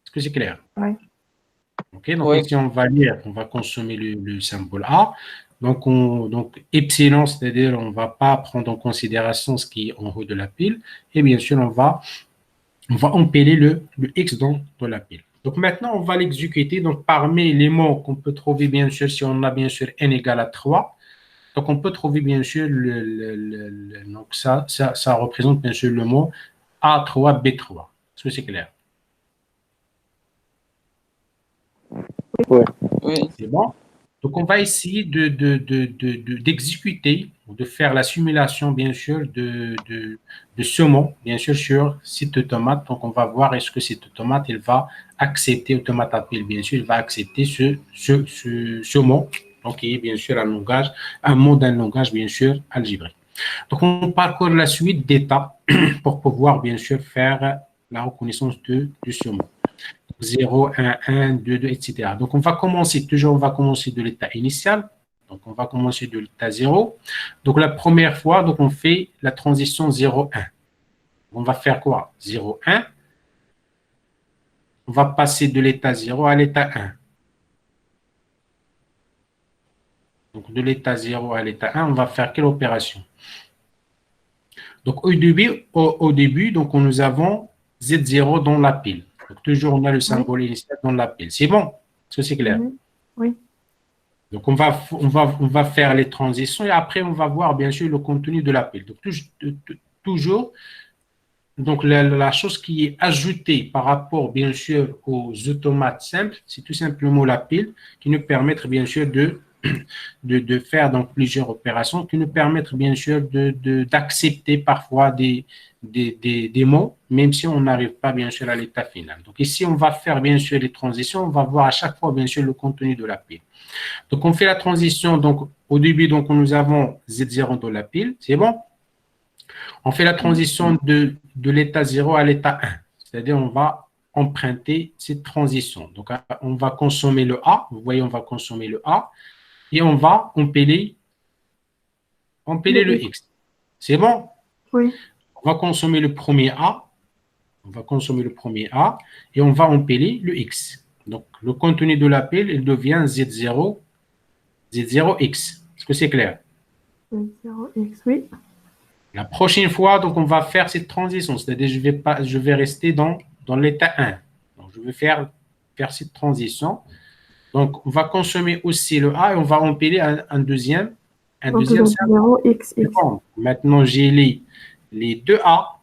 Est-ce que c'est clair? Oui. Ok, donc Oui. ici on va lire, on va consommer le symbole A. Donc epsilon, c'est-à-dire on ne va pas prendre en considération ce qui est en haut de la pile, et bien sûr on va empiler le X dans la pile. Donc maintenant, on va l'exécuter. Donc parmi les mots qu'on peut trouver, bien sûr, si on a bien sûr n égale à 3, donc on peut trouver bien sûr, donc ça représente bien sûr le mot A3, B3. Est-ce que c'est clair? Oui. Oui. C'est bon? Donc on va essayer d'exécuter, de faire la simulation, bien sûr, de ce mot, bien sûr, sur site automate. Donc on va voir est-ce que cet automate, il va accepter, automate à pile, bien sûr, il va accepter ce mot, donc qui est bien sûr un mot d'un langage, bien sûr, algébrique. Donc on parcourt la suite d'étapes pour pouvoir, bien sûr, faire la reconnaissance de ce mot. 0, 1, 1, 2, 2, etc. Donc, on va commencer de l'état initial. Donc, on va commencer de l'état 0. Donc, la première fois, donc, on fait la transition 0, 1. On va faire quoi? 0, 1. On va passer de l'état 0 à l'état 1. Donc, de l'état 0 à l'état 1, on va faire quelle opération? Donc, au début, donc, nous avons Z0 dans la pile. Donc, toujours, on a le symbole initial dans la pile. C'est bon? Est-ce que c'est clair? Oui. Donc, on va faire les transitions et après, on va voir, bien sûr, le contenu de la pile. Donc, toujours, donc, la chose qui est ajoutée par rapport, bien sûr, aux automates simples, c'est tout simplement la pile qui nous permet, bien sûr, de faire donc plusieurs opérations qui nous permettent bien sûr d'accepter parfois des mots, même si on n'arrive pas bien sûr à l'état final. Donc ici, on va faire bien sûr les transitions, on va voir à chaque fois bien sûr le contenu de la pile. Donc on fait la transition, donc au début, donc nous avons Z0 dans la pile, c'est bon? On fait la transition de l'état 0 à l'état 1, c'est-à-dire on va emprunter cette transition. Donc on va consommer le A, vous voyez, on va consommer le A, et on va empiler le X. C'est bon? Oui. On va consommer le premier A. Et on va empiler le X. Donc, le contenu de la pile, il devient Z0X. Est-ce que c'est clair? Z0X, oui. La prochaine fois, donc, on va faire cette transition. C'est-à-dire, je vais rester dans l'état 1. Donc, je vais faire cette transition. Donc, on va consommer aussi le A et on va empiler un deuxième. Donc, 0, X, X. Maintenant, j'ai les deux A.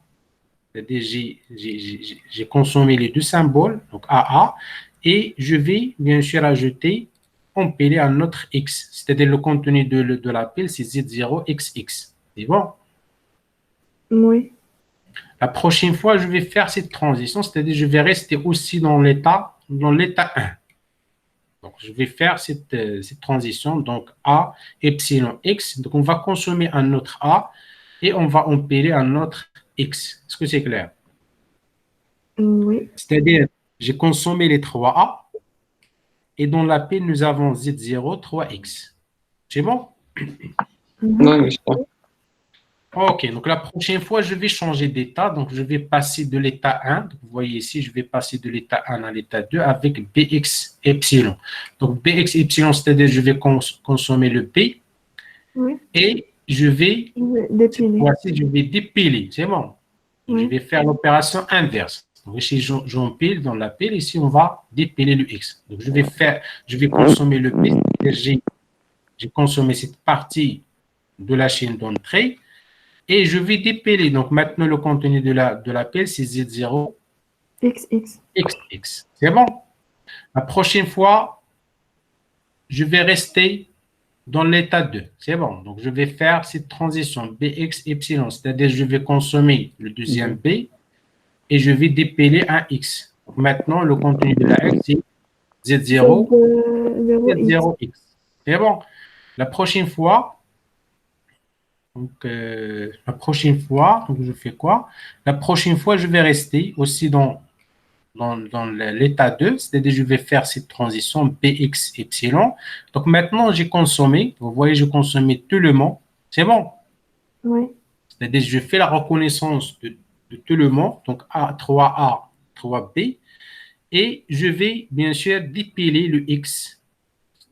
c'est-à-dire j'ai consommé les deux symboles, donc AA, et je vais bien sûr ajouter empiler un autre X, c'est-à-dire le contenu de la pile, c'est Z0XX. C'est bon? Oui. La prochaine fois, je vais faire cette transition, c'est-à-dire je vais rester aussi dans l'état 1. Donc, je vais faire cette transition, donc A, epsilon X. Donc, on va consommer un autre A et on va empiler un autre X. Est-ce que c'est clair? Oui. C'est-à-dire, j'ai consommé les 3A et dans la pile, nous avons Z0, 3X. C'est bon? Mhm. Oui, oui, ça. Ok, donc la prochaine fois, je vais changer d'état. Donc, je vais passer de l'état 1. Donc, vous voyez ici, je vais passer de l'état 1 à l'état 2 avec Bx epsilon. Donc, Bx epsilon, c'est-à-dire je vais consommer le P Oui. et je vais, Je vais cette dépiler. fois-ci, je vais dépiler. C'est bon. Donc, je Oui. vais faire l'opération inverse. Donc, ici, j'empile dans la pile. Ici, on va dépiler le X. Donc, je vais consommer le P. C'est-à-dire, j'ai consommé cette partie de la chaîne d'entrée. Et je vais dépiler. Donc, maintenant, le contenu de la pile, c'est Z0XX. XX. C'est bon? La prochaine fois, je vais rester dans l'état 2. C'est bon. Donc, je vais faire cette transition BX epsilon. C'est-à-dire, je vais consommer le deuxième B et je vais dépiler un X. Donc, maintenant, le contenu de la X, c'est Z0, Z0X. Z0X. C'est bon? La prochaine fois, donc, la prochaine fois, donc je fais quoi? La prochaine fois, je vais rester aussi dans l'état 2, c'est-à-dire je vais faire cette transition BX epsilon. Donc maintenant, j'ai consommé, vous voyez, j'ai consommé tout le mot. C'est bon. Oui. C'est-à-dire je fais la reconnaissance de tout le mot, donc A, 3A, 3B, et je vais bien sûr dépiler le X.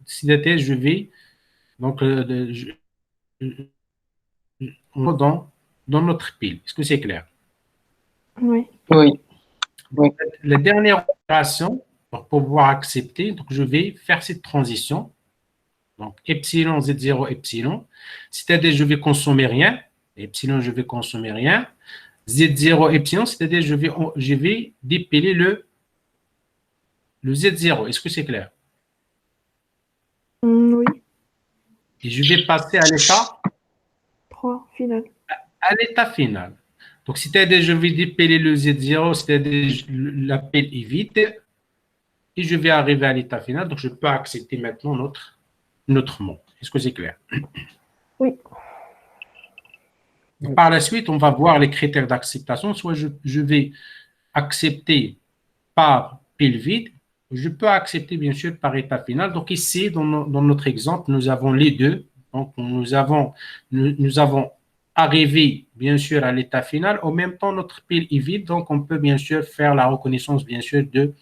C'est-à-dire je vais, donc, dans notre pile. Est-ce que c'est clair? Oui. Oui, oui, La dernière opération, pour pouvoir accepter, donc je vais faire cette transition. Donc, epsilon, Z0, epsilon. C'est-à-dire, je vais consommer rien. Epsilon, je vais consommer rien. Z0, epsilon, c'est-à-dire, je vais dépiler le Z0. Est-ce que c'est clair? Oui. Et je vais passer Final. à l'état final. Donc, c'est-à-dire, je vais dépiler le Z0, c'est-à-dire, la pile est vide. Et je vais arriver à l'état final. Donc, je peux accepter maintenant notre mot. Est-ce que c'est clair? Oui. Par la suite, on va voir les critères d'acceptation. Soit je vais accepter par pile vide, je peux accepter bien sûr par état final. Donc ici, dans notre exemple, nous avons les deux. Donc nous avons arrivé bien sûr à l'état final. En même temps, notre pile est vide. Donc on peut bien sûr faire la reconnaissance bien sûr de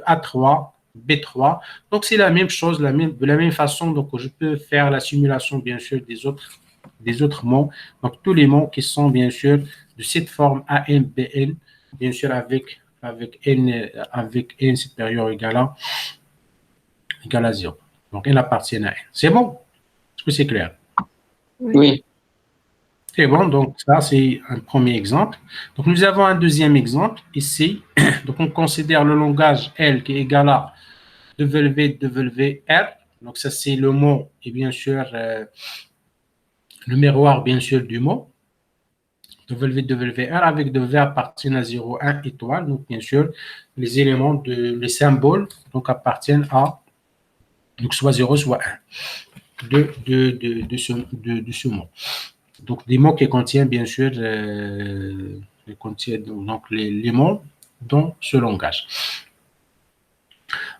A3, B3. Donc c'est la même chose, de la même façon. Donc je peux faire la simulation bien sûr des autres mots. Donc, tous les mots qui sont, bien sûr, de cette forme AMBL, bien sûr, avec n supérieur ou égal à 0. Donc, n appartient à n. C'est bon? Est-ce que c'est clair? oui, C'est bon. Donc, ça, c'est un premier exemple. Donc, nous avons un deuxième exemple ici. Donc, on considère le langage L qui est égal à WWR. Donc, ça, c'est le mot et bien sûr, le miroir, bien sûr, du mot. WWR avec de V appartiennent à 0, 1 étoile. Donc, bien sûr, les éléments, les symboles donc, appartiennent à donc, soit 0, soit 1 de ce mot. Donc, des mots qui contiennent, bien sûr, donc, les mots dans ce langage.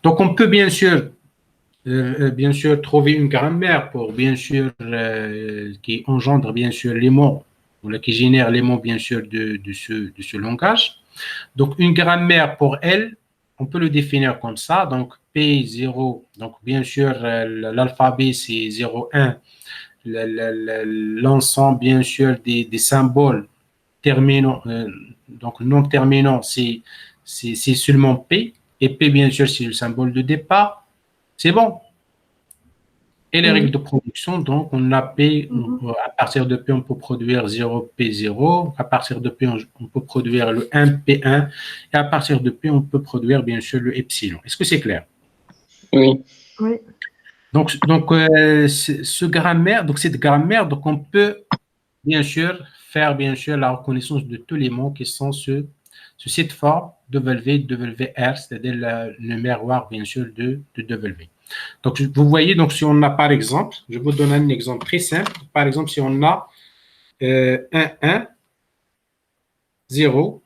Donc, on peut bien sûr trouver une grammaire pour, bien sûr, qui engendre, bien sûr, les mots qui génère les mots, bien sûr, de ce langage. Donc, une grammaire pour elle, on peut le définir comme ça. Donc, P0, donc bien sûr, l'alphabet, c'est 0, 1. L'ensemble, bien sûr, des symboles terminants, donc non terminants, c'est seulement P. Et P, bien sûr, c'est le symbole de départ. C'est bon. Et les règles de production, donc, on a P, à partir de P, on peut produire 0P0, à partir de P, on peut produire le 1P1, et à partir de P, on peut produire, bien sûr, le epsilon. Est-ce que c'est clair? Oui. Oui. Donc cette grammaire, donc, on peut, bien sûr, faire, bien sûr, la reconnaissance de tous les mots qui sont sur cette forme W, WR, c'est-à-dire le miroir, bien sûr, de W. Donc, vous voyez, donc, si on a, par exemple, je vous donne un exemple très simple. Par exemple, si on a 1, 1, 0,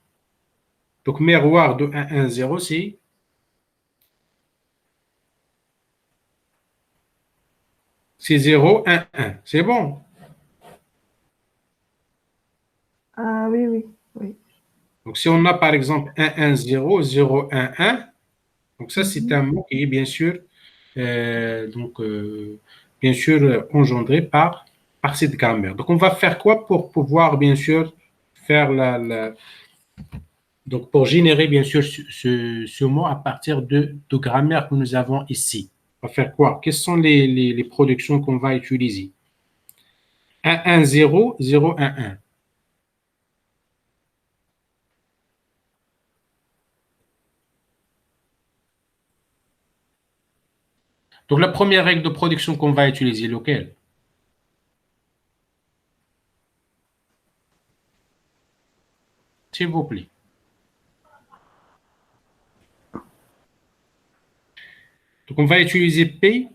donc miroir de 1, 1, 0, c'est 0, 1, 1. C'est bon. Ah oui, oui, oui. Donc, si on a, par exemple, 1, 1, 0, 0, 1, 1, donc ça, c'est un mot qui est, bien sûr, bien sûr, engendré par cette grammaire. Donc, on va faire quoi pour pouvoir, bien sûr, faire donc, pour générer, bien sûr, ce mot à partir de grammaire que nous avons ici? On va faire quoi? Quelles sont les productions qu'on va utiliser? 1, 1, 0, 0, 1, 1. Donc, la première règle de production qu'on va utiliser, laquelle? S'il vous plaît. Donc, on va utiliser P,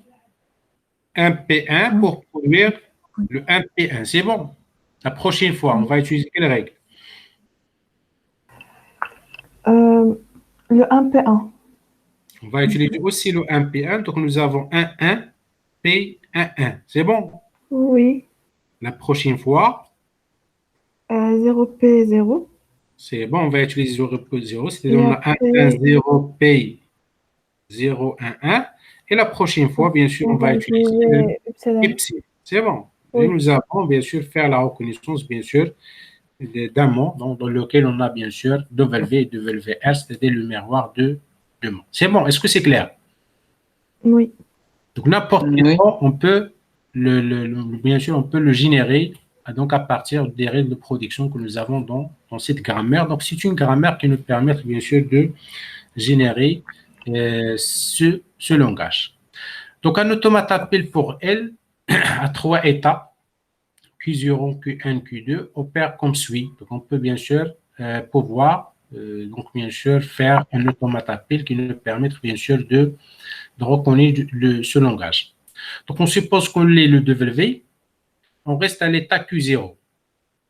1P1 pour produire le 1P1. C'est bon. La prochaine fois, on va utiliser quelle règle? Le 1P1. On va utiliser aussi le 1P1. Donc, nous avons 1, 1, P, 1, 1. C'est bon. Oui. La prochaine fois, 0P0. c'est bon. On va utiliser 0P0. Et C'est-à-dire on a 1, 1, après, 0P, 0, 1, 1. Et la prochaine fois, bien sûr, on va utiliser le epsilon. epsilon. C'est bon. Et Oui. nous allons, bien sûr, faire la reconnaissance, bien sûr, d'un mot dans lequel on a, bien sûr, W et WR, c'est-à-dire le miroir de mots. C'est bon. Est-ce que c'est clair? Oui. Donc, n'importe quel Oui. mot, on peut bien sûr, on peut le générer donc à partir des règles de production que nous avons dans cette grammaire. Donc, c'est une grammaire qui nous permet, bien sûr, de générer ce langage. Donc, un automate appel pour L à 3 états, Q0, Q1, Q2, opère comme suit. Donc, on peut bien sûr pouvoir, donc bien sûr, faire un automate appel qui nous permet, bien sûr, de reconnaître ce langage. Donc, on suppose qu'on lit le W, on reste à l'état Q0.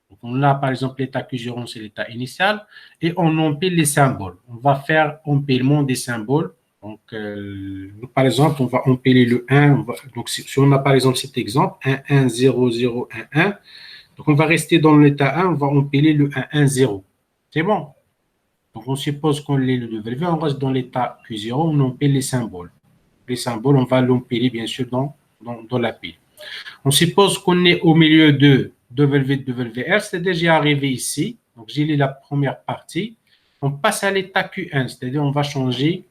Donc, on a par exemple l'état Q0, c'est l'état initial, et on empile les symboles. On va faire empilement des symboles. Donc, par exemple, on va empiler le 1. Donc, si on a par exemple cet exemple, 1, 1, 0, 0, 1, 1. Donc, on va rester dans l'état 1, on va empiler le 1, 1, 0. C'est bon. Donc, on suppose qu'on lit le W, on reste dans l'état Q0, on empile les symboles. Les symboles, on va l'empiler bien sûr dans la pile. On suppose qu'on est au milieu de WWR, c'est déjà arrivé ici. Donc, j'ai lu la première partie. On passe à l'état Q1, c'est-à-dire on va changer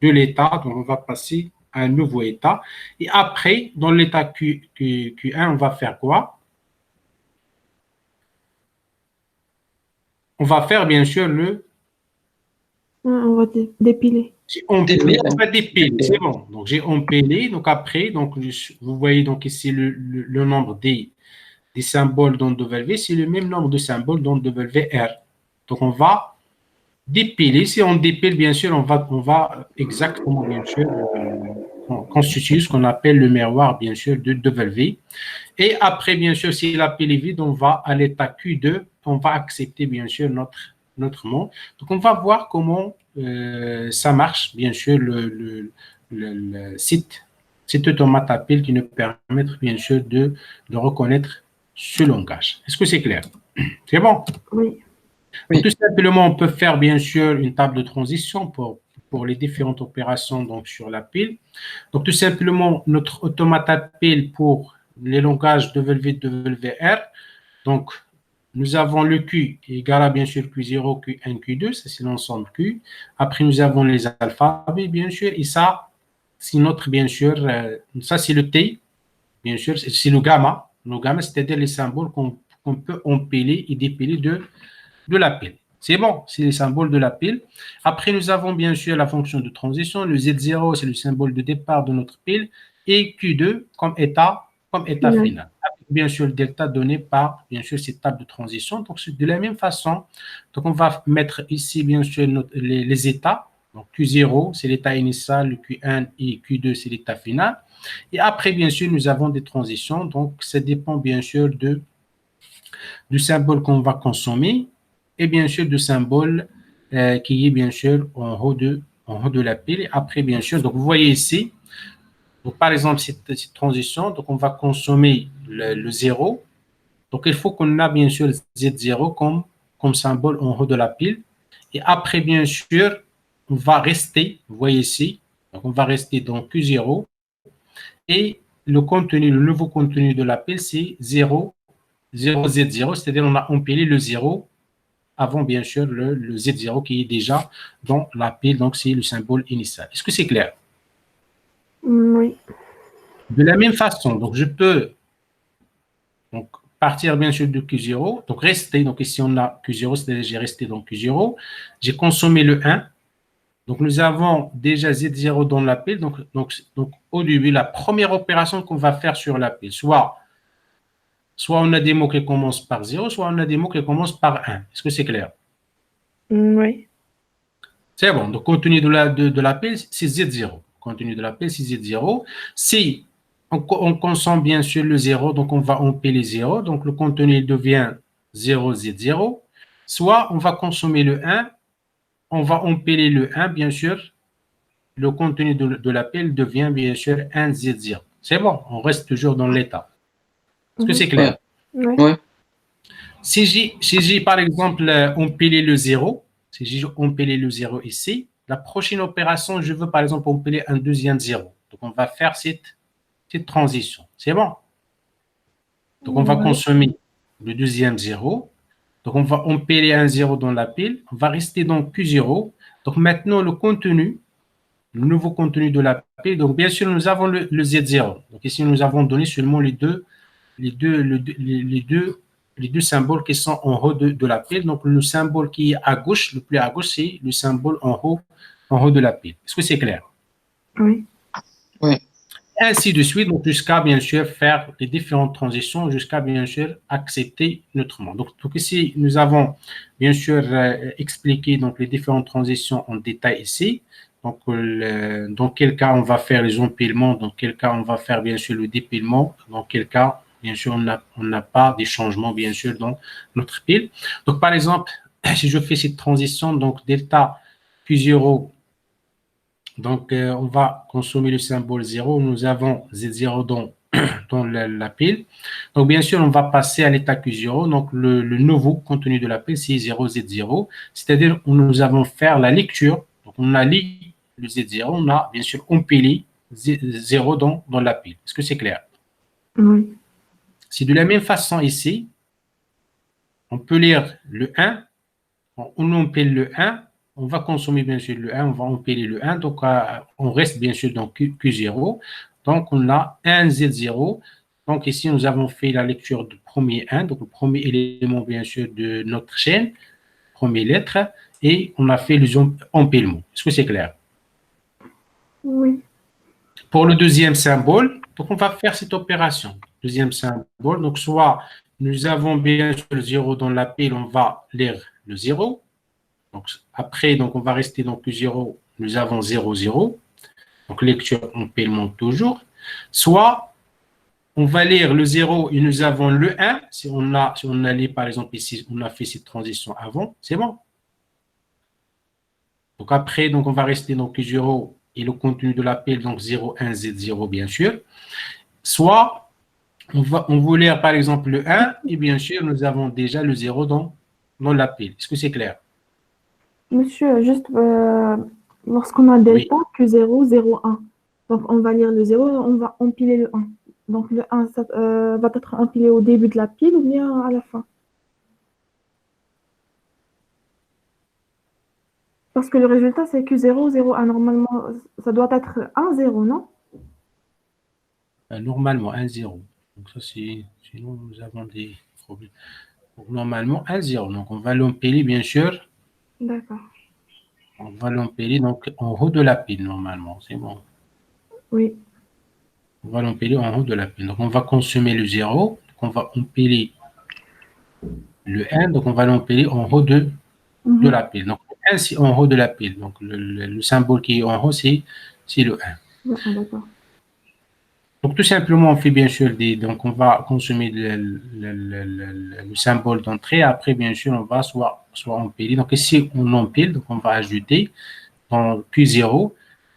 de l'état, donc on va passer à un nouveau état. Et après, dans l'état Q1, on va faire quoi? On va faire bien sûr On va dépiler. on va dépiler, c'est bon. Donc, j'ai empilé. Donc, après, donc, vous voyez donc ici le nombre des symboles dans W, c'est le même nombre de symboles dans WR. Donc, on va dépiler. Si on dépile, bien sûr, on va exactement, bien sûr, constituer ce qu'on appelle le miroir, bien sûr, de W. Et après, bien sûr, si la pile est vide, on va à l'état Q2, on va accepter, bien sûr, notre mot. Donc, on va voir comment ça marche, bien sûr, le site automate à pile qui nous permet, bien sûr, de reconnaître ce langage. Est-ce que c'est clair? C'est bon? Oui. Oui. Tout simplement, on peut faire, bien sûr, une table de transition pour les différentes opérations donc, sur la pile. Donc, tout simplement, notre automate à pile pour les langages WWR. Donc, nous avons le Q égal à bien sûr Q0, Q1, Q2, ça c'est l'ensemble Q. Après, nous avons les alphabets, bien sûr, et ça, c'est notre, bien sûr, ça c'est le T, bien sûr, c'est le gamma. Le gamma, c'est-à-dire les symboles qu'on peut empiler et dépiler de la pile. C'est bon, c'est les symboles de la pile. Après, nous avons bien sûr la fonction de transition. Le Z0, c'est le symbole de départ de notre pile. Et Q2 comme état final. Avec bien sûr le delta donné par, bien sûr, cette table de transition. Donc, c'est de la même façon. Donc, on va mettre ici, bien sûr, les états. Donc, Q0, c'est l'état initial, le Q1 et Q2, c'est l'état final. Et après, bien sûr, nous avons des transitions. Donc, ça dépend, bien sûr, du symbole qu'on va consommer et bien sûr du symbole qui est bien sûr en haut de la pile. Et après, bien sûr, donc vous voyez ici, donc par exemple, cette transition, donc on va consommer le 0. Donc il faut qu'on a bien sûr Z0 comme symbole en haut de la pile. Et après, bien sûr, on va rester, vous voyez ici, donc on va rester dans Q0 et le contenu, le nouveau contenu de la pile, c'est 0, 0Z0, c'est-à-dire on a empilé le 0 avant, bien sûr, le Z0 qui est déjà dans la pile, donc c'est le symbole initial. Est-ce que c'est clair? Oui. De la même façon, donc je peux donc, partir, bien sûr, de Q0, donc rester, donc ici on a Q0, c'est-à-dire j'ai resté dans Q0, j'ai consommé le 1, donc nous avons déjà Z0 dans la pile, donc au début, la première opération qu'on va faire sur la pile, soit on a des mots qui commencent par 0, soit on a des mots qui commencent par 1. Est-ce que c'est clair? Oui. C'est bon. Donc, contenu de la pile, c'est Z0. Contenu de la pile, c'est Z0. Si on consomme bien sûr le 0, donc on va empiler 0. Donc, le contenu devient 0Z0. Soit on va consommer le 1, on va empiler le 1, bien sûr. Le contenu de la pile devient bien sûr 1Z0. C'est bon. On reste toujours dans l'état. Est-ce que c'est clair? Oui. Oui. Si j'ai par exemple empilé le 0, si j'ai empilé le 0 ici, la prochaine opération, je veux par exemple empiler un deuxième 0. Donc on va faire cette transition. C'est bon. Donc on va consommer le deuxième 0. Donc on va empiler un 0 dans la pile. On va rester dans Q0. Donc maintenant le contenu, le nouveau contenu de la pile. Donc bien sûr nous avons le Z0. Donc ici nous avons donné seulement les deux symboles qui sont en haut de la pile. Donc, le symbole qui est à gauche, le plus à gauche, c'est le symbole en haut de la pile. Est-ce que c'est clair? Oui. Oui. Ainsi de suite, donc jusqu'à bien sûr faire les différentes transitions, jusqu'à bien sûr accepter notre monde. Donc ici, nous avons bien sûr expliqué donc, les différentes transitions en détail ici. Donc, dans quel cas on va faire les empilements, dans quel cas on va faire bien sûr le dépilement, dans quel cas, bien sûr, on n'a pas des changements, bien sûr, dans notre pile. Donc, par exemple, si je fais cette transition, donc delta Q0, donc on va consommer le symbole 0, nous avons Z0 dans la pile. Donc, bien sûr, on va passer à l'état Q0, donc le nouveau contenu de la pile, c'est 0Z0, c'est-à-dire que nous avons fait la lecture, donc on a lu le Z0, on a bien sûr empilé 0 dans la pile. Est-ce que c'est clair? Oui. C'est de la même façon ici, on peut lire le 1, on empile le 1, on va consommer bien sûr le 1, on va empiler le 1, donc on reste bien sûr dans Q0, donc on a 1 Z0, donc ici nous avons fait la lecture du premier 1, donc le premier élément bien sûr de notre chaîne, première lettre, et on a fait les empilements. Est-ce que c'est clair? Oui. Pour le deuxième symbole, donc on va faire cette opération. Deuxième symbole, donc soit nous avons bien sûr le 0 dans la pile, on va lire le 0. Donc après, donc on va rester dans Q0, nous avons 0, 0. Donc lecture empilement toujours. Soit on va lire le 0 et nous avons le 1. Si on a lu par exemple ici, on a fait cette transition avant, c'est bon. Donc après, donc on va rester dans Q0 et le contenu de la pile, donc 0, 1, Z0 bien sûr. Soit on va lire par exemple le 1 et bien sûr nous avons déjà le 0 dans la pile. Est-ce que c'est clair? Monsieur, juste lorsqu'on a Oui. delta Q0, 0, 1. Donc, on va lire le 0 et on va empiler le 1. Donc, le 1 ça, va être empilé au début de la pile ou bien à la fin? Parce que le résultat, c'est Q0, 0, 1. Normalement, ça doit être 1, 0, non? Normalement, 1-0. Donc, ça, c'est. Sinon, nous avons des problèmes. Donc, normalement, 1-0. Donc, on va l'empiler, bien sûr. D'accord. On va l'empiler donc en haut de la pile, normalement. C'est bon. Oui. On va l'empiler en haut de la pile. Donc, on va consommer le 0. Donc, on va empiler le 1. Donc, on va l'empiler en haut de la pile. Donc, le 1, c'est en haut de la pile. Donc, le symbole qui est en haut, c'est le 1. Ah, d'accord. Donc, tout simplement, on fait bien sûr donc, on va consommer le symbole d'entrée. Après, bien sûr, on va soit empiler. Donc, ici, on empile. Donc, on va ajouter dans Q0.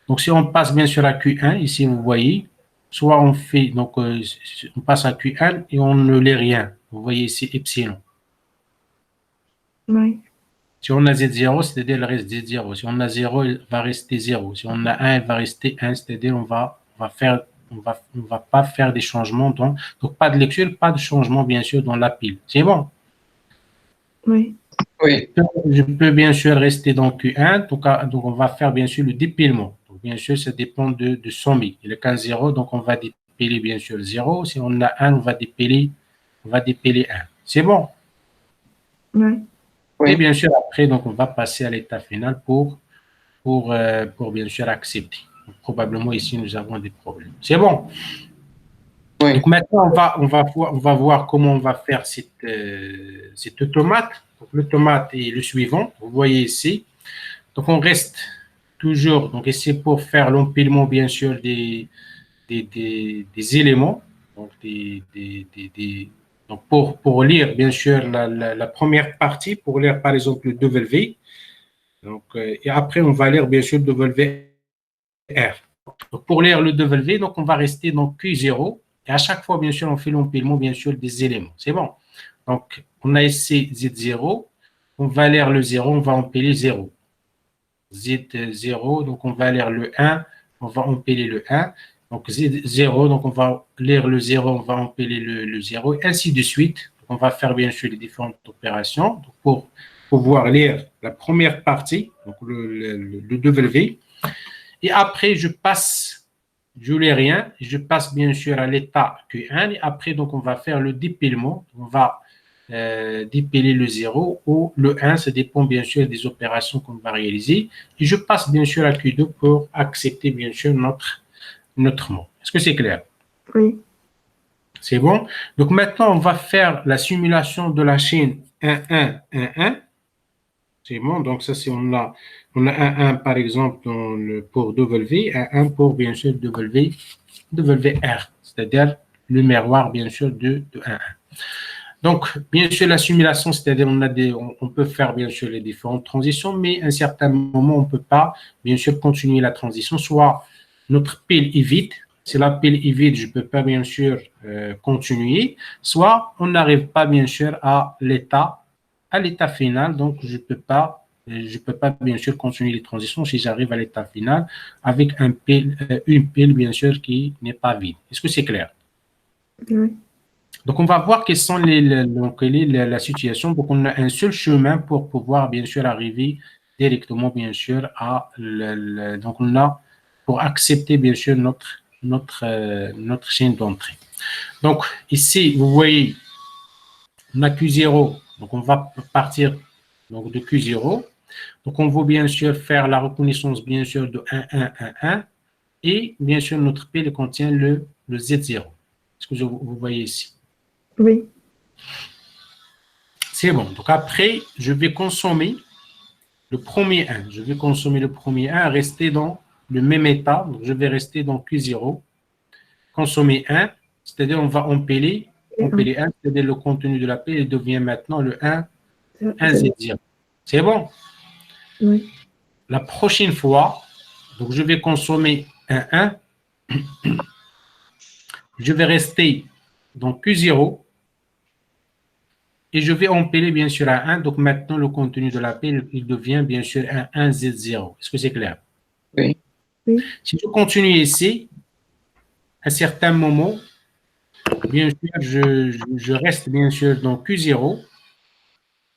Donc, si on passe bien sûr à Q1, ici, vous voyez, soit on fait, donc, on passe à Q1 et on ne lit rien. Vous voyez ici, epsilon. Oui. Si on a Z0, c'est-à-dire il reste Z0. Si on a 0, il va rester 0. Si on a 1, il va rester 1, c'est-à-dire on va pas faire des changements. Donc, pas de lecture, pas de changement, bien sûr, dans la pile. C'est bon. Oui. Oui. Je peux bien sûr rester dans Q1. Donc, on va faire bien sûr le dépilement. Donc, bien sûr, ça dépend de son bit. Il est 15 0, donc on va dépiler bien sûr 0. Si on a 1, on va dépiler 1. C'est bon. Oui. Oui. Et bien sûr, après, donc, on va passer à l'état final pour bien sûr accepter. Donc, probablement ici, nous avons des problèmes. C'est bon. Oui. Donc maintenant, on va voir comment on va faire cette automate. Donc l'automate est le suivant. Vous voyez ici. Donc on reste toujours. Donc c'est pour faire l'empilement bien sûr des éléments. Donc donc pour lire bien sûr la première partie, pour lire par exemple le W. Donc et après on va lire bien sûr le WR. Donc, pour lire le W, donc on va rester dans Q0 et à chaque fois, bien sûr, on fait l'empilement, bien sûr, des éléments. C'est bon. Donc, on a ici Z0, on va lire le 0, on va empiler 0. Z0, donc on va lire le 1, on va empiler le 1. Donc, Z0, donc on va lire le 0, on va empiler le 0, et ainsi de suite. Donc, on va faire, bien sûr, les différentes opérations donc, pour pouvoir lire la première partie, donc le W. Et après, je lis rien, je passe bien sûr à l'état Q1 et après, donc, on va faire le dépilement. On va dépiler le 0 ou le 1, ça dépend bien sûr des opérations qu'on va réaliser. Et je passe bien sûr à Q2 pour accepter bien sûr notre mot. Est-ce que c'est clair? Oui. C'est bon? Donc maintenant, on va faire la simulation de la chaîne 1, 1, 1, 1. C'est bon, donc ça c'est on a 1 par exemple pour W, 1 pour bien sûr WR, c'est-à-dire le miroir bien sûr de 1. Donc bien sûr la simulation, c'est-à-dire on peut faire bien sûr les différentes transitions, mais à un certain moment on ne peut pas bien sûr continuer la transition, soit notre pile est vide, si la pile est vide, je ne peux pas bien sûr continuer, soit on n'arrive pas bien sûr à l'état final, donc je peux pas bien sûr continuer les transitions si j'arrive à l'état final avec une pile bien sûr qui n'est pas vide. Est-ce que c'est clair? Oui. Donc on va voir quelles sont quelle est la situation. Donc on a un seul chemin pour pouvoir bien sûr arriver directement bien sûr à donc on a pour accepter bien sûr notre chaîne d'entrée. Donc ici vous voyez on a Q0, donc on va partir donc de Q0. Donc on va bien sûr faire la reconnaissance bien sûr de 1, 1, 1, 1 et bien sûr notre pile contient le Z0. Est-ce que vous voyez ici? Oui. C'est bon. Donc après, je vais consommer le premier 1. Je vais consommer le premier 1, rester dans le même état. Donc je vais rester dans Q0, consommer 1, c'est-à-dire on va empiler 1, c'est-à-dire le contenu de la pile devient maintenant le 1 Z0. C'est bon? Oui. La prochaine fois, donc je vais consommer un 1. Je vais rester dans Q0 et je vais empiler bien sûr un 1. Donc maintenant, le contenu de la pile, il devient bien sûr un 1 Z0. Est-ce que c'est clair? Oui. Oui. Si je continue ici, à un certain moment, bien sûr, je reste bien sûr dans Q0.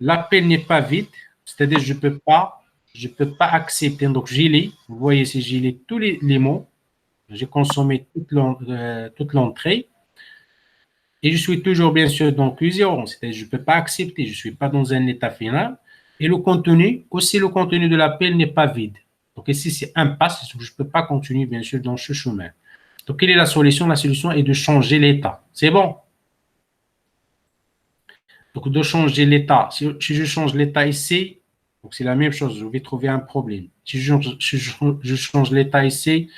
La pile n'est pas vide, c'est-à-dire je ne peux pas je ne peux pas accepter. Donc, gelé, vous voyez, c'est gelé tous les mots. J'ai consommé toute l'entrée. Et je suis toujours, bien sûr, dans Q0. C'est-à-dire, je ne peux pas accepter. Je ne suis pas dans un état final. Et le contenu, aussi le contenu de l'appel n'est pas vide. Donc, ici, c'est impasse. Je ne peux pas continuer, bien sûr, dans ce chemin. Donc, quelle est la solution? La solution est de changer l'état. C'est bon? Donc, de changer l'état. Si je change l'état ici, donc c'est la même chose. Je vais trouver un problème. Si je change l'état ici,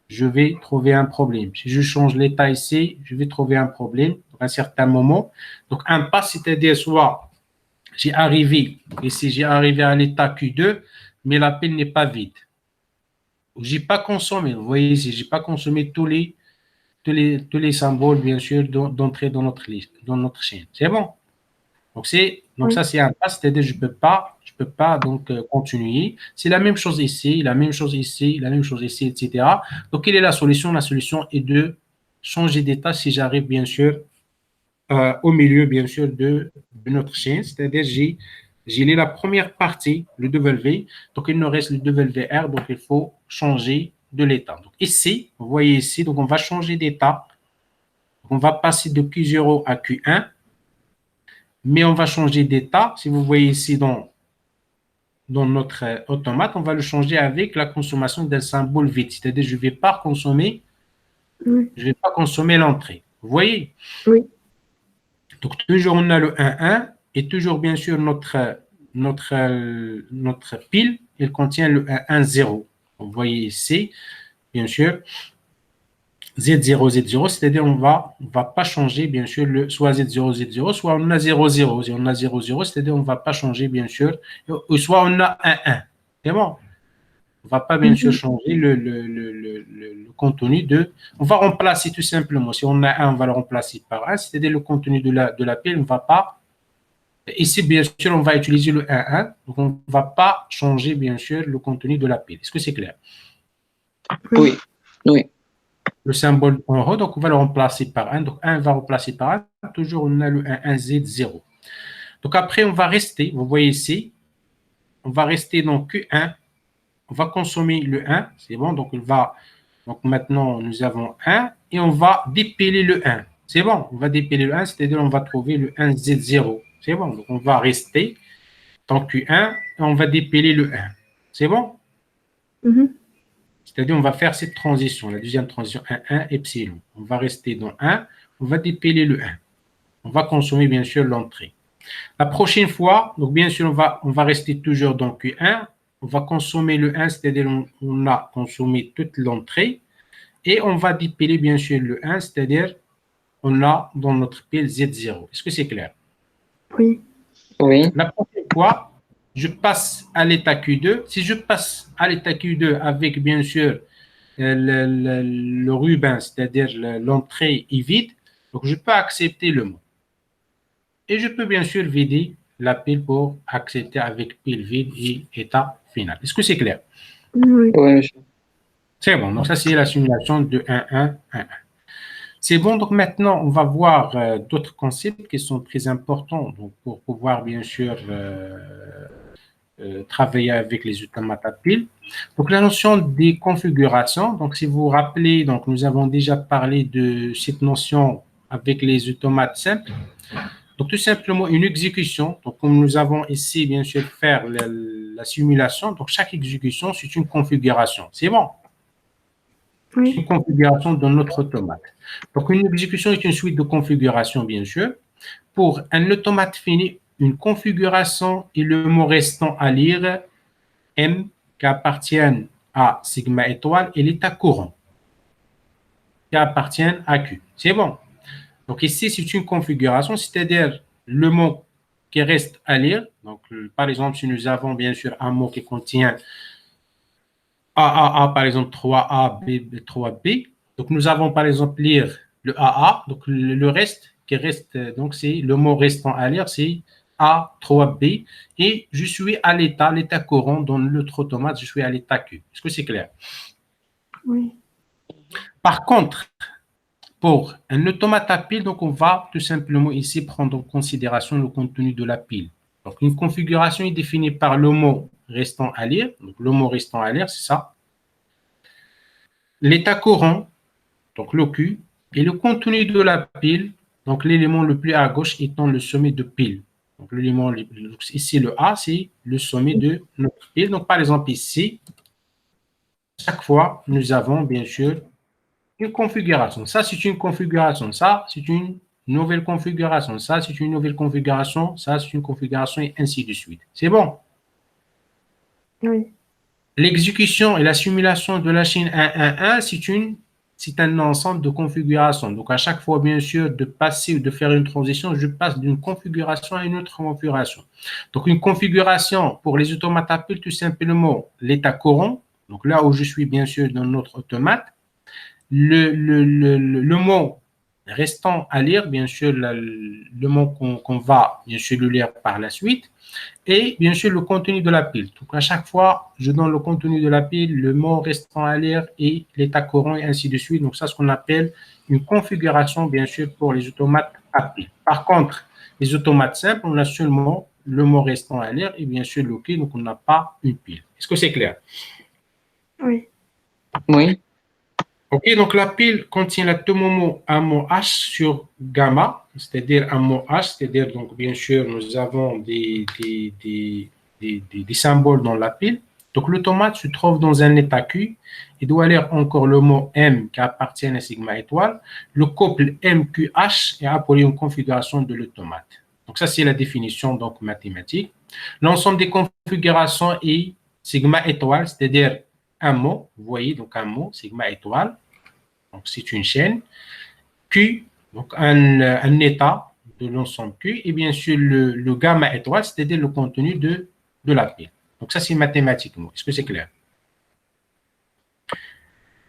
je vais trouver un problème. Si je change l'état ici, je vais trouver un problème à un certain moment. Donc, impasse, c'est-à-dire soit j'ai arrivé, ici j'ai arrivé à l'état Q2, mais la pile n'est pas vide. J'ai pas consommé, vous voyez ici, j'ai pas consommé tous les symboles, bien sûr, d'entrée dans notre liste, dans notre chaîne. C'est bon? Donc ça, c'est un pas, c'est-à-dire je peux pas donc continuer. C'est la même chose ici, la même chose ici, la même chose ici, etc. Donc, quelle est la solution? La solution est de changer d'état si j'arrive, bien sûr, au milieu, bien sûr, de notre chaîne. C'est-à-dire, j'ai la première partie, le W, donc il nous reste le WR, donc il faut changer de l'état. Donc, ici, vous voyez ici, donc on va changer d'état. On va passer de Q0 à Q1. Mais on va changer d'état. Si vous voyez ici dans notre automate, on va le changer avec la consommation d'un symbole vide. C'est-à-dire, je ne vais pas consommer, l'entrée. Vous voyez? Oui. Donc, toujours, on a le 1,1 et toujours, bien sûr, notre pile, elle contient le 1,0. Vous voyez ici, bien sûr, Z0, Z0, c'est-à-dire on va pas changer, bien sûr, soit Z0, Z0, soit on a 0, 0. Si on a 0, 0, c'est-à-dire on ne va pas changer, bien sûr, ou soit on a 1, 1. C'est bon? On ne va pas, bien sûr, changer le contenu de... On va remplacer tout simplement. Si on a 1, on va le remplacer par 1, c'est-à-dire le contenu de la pile, on ne va pas... Ici, bien sûr, on va utiliser le 1, 1, donc on ne va pas changer, bien sûr, le contenu de la pile. Est-ce que c'est clair? Oui. Oui. Le symbole en haut, donc on va le remplacer par 1. Donc 1 va remplacer par 1. Toujours, on a le 1, Z0. Donc après, on va rester, vous voyez ici, on va rester dans Q1. On va consommer le 1. C'est bon, donc maintenant, nous avons 1 et on va dépiler le 1. C'est bon, on va dépiler le 1, c'est-à-dire on va trouver le 1 Z0. C'est bon, donc on va rester dans Q1 et on va dépiler le 1. C'est bon? C'est-à-dire, on va faire cette transition, la deuxième transition 1, 1, epsilon. On va rester dans 1, on va dépiler le 1. On va consommer, bien sûr, l'entrée. La prochaine fois, donc bien sûr, on va rester toujours dans Q1. On va consommer le 1, c'est-à-dire on a consommé toute l'entrée. Et on va dépiler, bien sûr, le 1, c'est-à-dire on a dans notre pile Z0. Est-ce que c'est clair? Oui. Oui. La prochaine fois, je passe à l'état Q2. Si je passe à l'état Q2 avec, bien sûr, le ruban, c'est-à-dire l'entrée est vide, donc je peux accepter le mot. Et je peux, bien sûr, vider la pile pour accepter avec pile vide et état final. Est-ce que c'est clair? Oui. Oui. C'est bon. Donc, ça, c'est la simulation de 1, 1, 1, 1. C'est bon, donc maintenant, on va voir d'autres concepts qui sont très importants donc, pour pouvoir, bien sûr, travailler avec les automates à pile. Donc, la notion des configurations. Donc, si vous vous rappelez, donc, nous avons déjà parlé de cette notion avec les automates simples. Donc, tout simplement, une exécution. Donc, comme nous avons ici, bien sûr, faire la simulation. Donc, chaque exécution, c'est une configuration. C'est bon? Oui. Une configuration de notre automate. Donc, une exécution est une suite de configurations, bien sûr. Pour un automate fini, une configuration et le mot restant à lire, M, qui appartiennent à sigma étoile, et l'état courant, qui appartiennent à Q. C'est bon. Donc, ici, c'est une configuration, c'est-à-dire le mot qui reste à lire. Donc, par exemple, si nous avons bien sûr un mot qui contient AAA, par exemple 3A, B, 3B. Donc, nous avons par exemple lire le AA. Donc, le reste qui reste, donc c'est le mot restant à lire, c'est A3B. Et je suis à l'état courant dans l'autre automate, je suis à l'état Q. Est-ce que c'est clair? Oui. Par contre, pour un automate à pile, donc on va tout simplement ici prendre en considération le contenu de la pile. Donc, une configuration est définie par le mot restant à lire. Donc, le mot restant à lire, c'est ça. L'état courant, donc le Q, et le contenu de la pile, donc l'élément le plus à gauche étant le sommet de pile. Donc, l'élément ici, le A, c'est le sommet de notre pile. Donc, par exemple, ici, chaque fois, nous avons bien sûr une configuration. Ça, c'est une configuration. Ça, c'est une nouvelle configuration. Ça, c'est une nouvelle configuration. Ça, c'est une configuration et ainsi de suite. C'est bon? Oui. L'exécution et la simulation de la chaîne 1-1-1, c'est un ensemble de configurations. Donc, à chaque fois, bien sûr, de passer ou de faire une transition, je passe d'une configuration à une autre configuration. Donc, une configuration pour les automates à pile, tout simplement, l'état courant. Donc, là où je suis, bien sûr, dans notre automate, le mot restant à lire, bien sûr, le mot qu'on va, bien sûr, le lire par la suite, et bien sûr, le contenu de la pile. Donc, à chaque fois, je donne le contenu de la pile, le mot restant à lire et l'état courant, et ainsi de suite. Donc, ça, c'est ce qu'on appelle une configuration, bien sûr, pour les automates à pile. Par contre, les automates simples, on a seulement le mot restant à lire et bien sûr, le OK, donc on n'a pas une pile. Est-ce que c'est clair? Oui. Oui. OK, donc la pile contient à tout moment un mot H sur gamma, c'est-à-dire un mot H, c'est-à-dire, donc, bien sûr, nous avons des symboles dans la pile. Donc, l'automate se trouve dans un état Q. Il doit lire encore le mot M qui appartient à sigma étoile. Le couple MQH est appelé une configuration de l'automate. Donc, ça, c'est la définition donc, mathématique. L'ensemble des configurations est sigma étoile, c'est-à-dire un mot, vous voyez, donc un mot, sigma étoile, donc c'est une chaîne, Q, donc un état de l'ensemble Q, et bien sûr le gamma étoile, c'est-à-dire le contenu de la pile. Donc ça c'est mathématiquement, est-ce que c'est clair?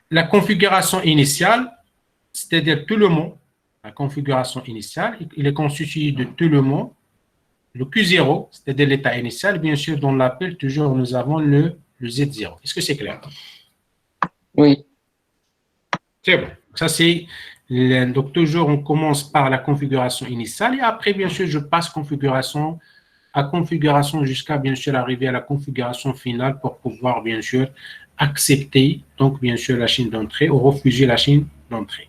La configuration initiale, c'est-à-dire tout le mot, la configuration initiale, il est constitué de tout le mot, le Q0, c'est-à-dire l'état initial, bien sûr dans la pile, toujours nous avons le Z0. Est-ce que c'est clair? Oui. C'est bon. Ça, c'est. Donc, toujours, on commence par la configuration initiale et après, bien sûr, je passe configuration à configuration jusqu'à, bien sûr, arriver à la configuration finale pour pouvoir, bien sûr, accepter, donc, bien sûr, la chaîne d'entrée ou refuser la chaîne d'entrée.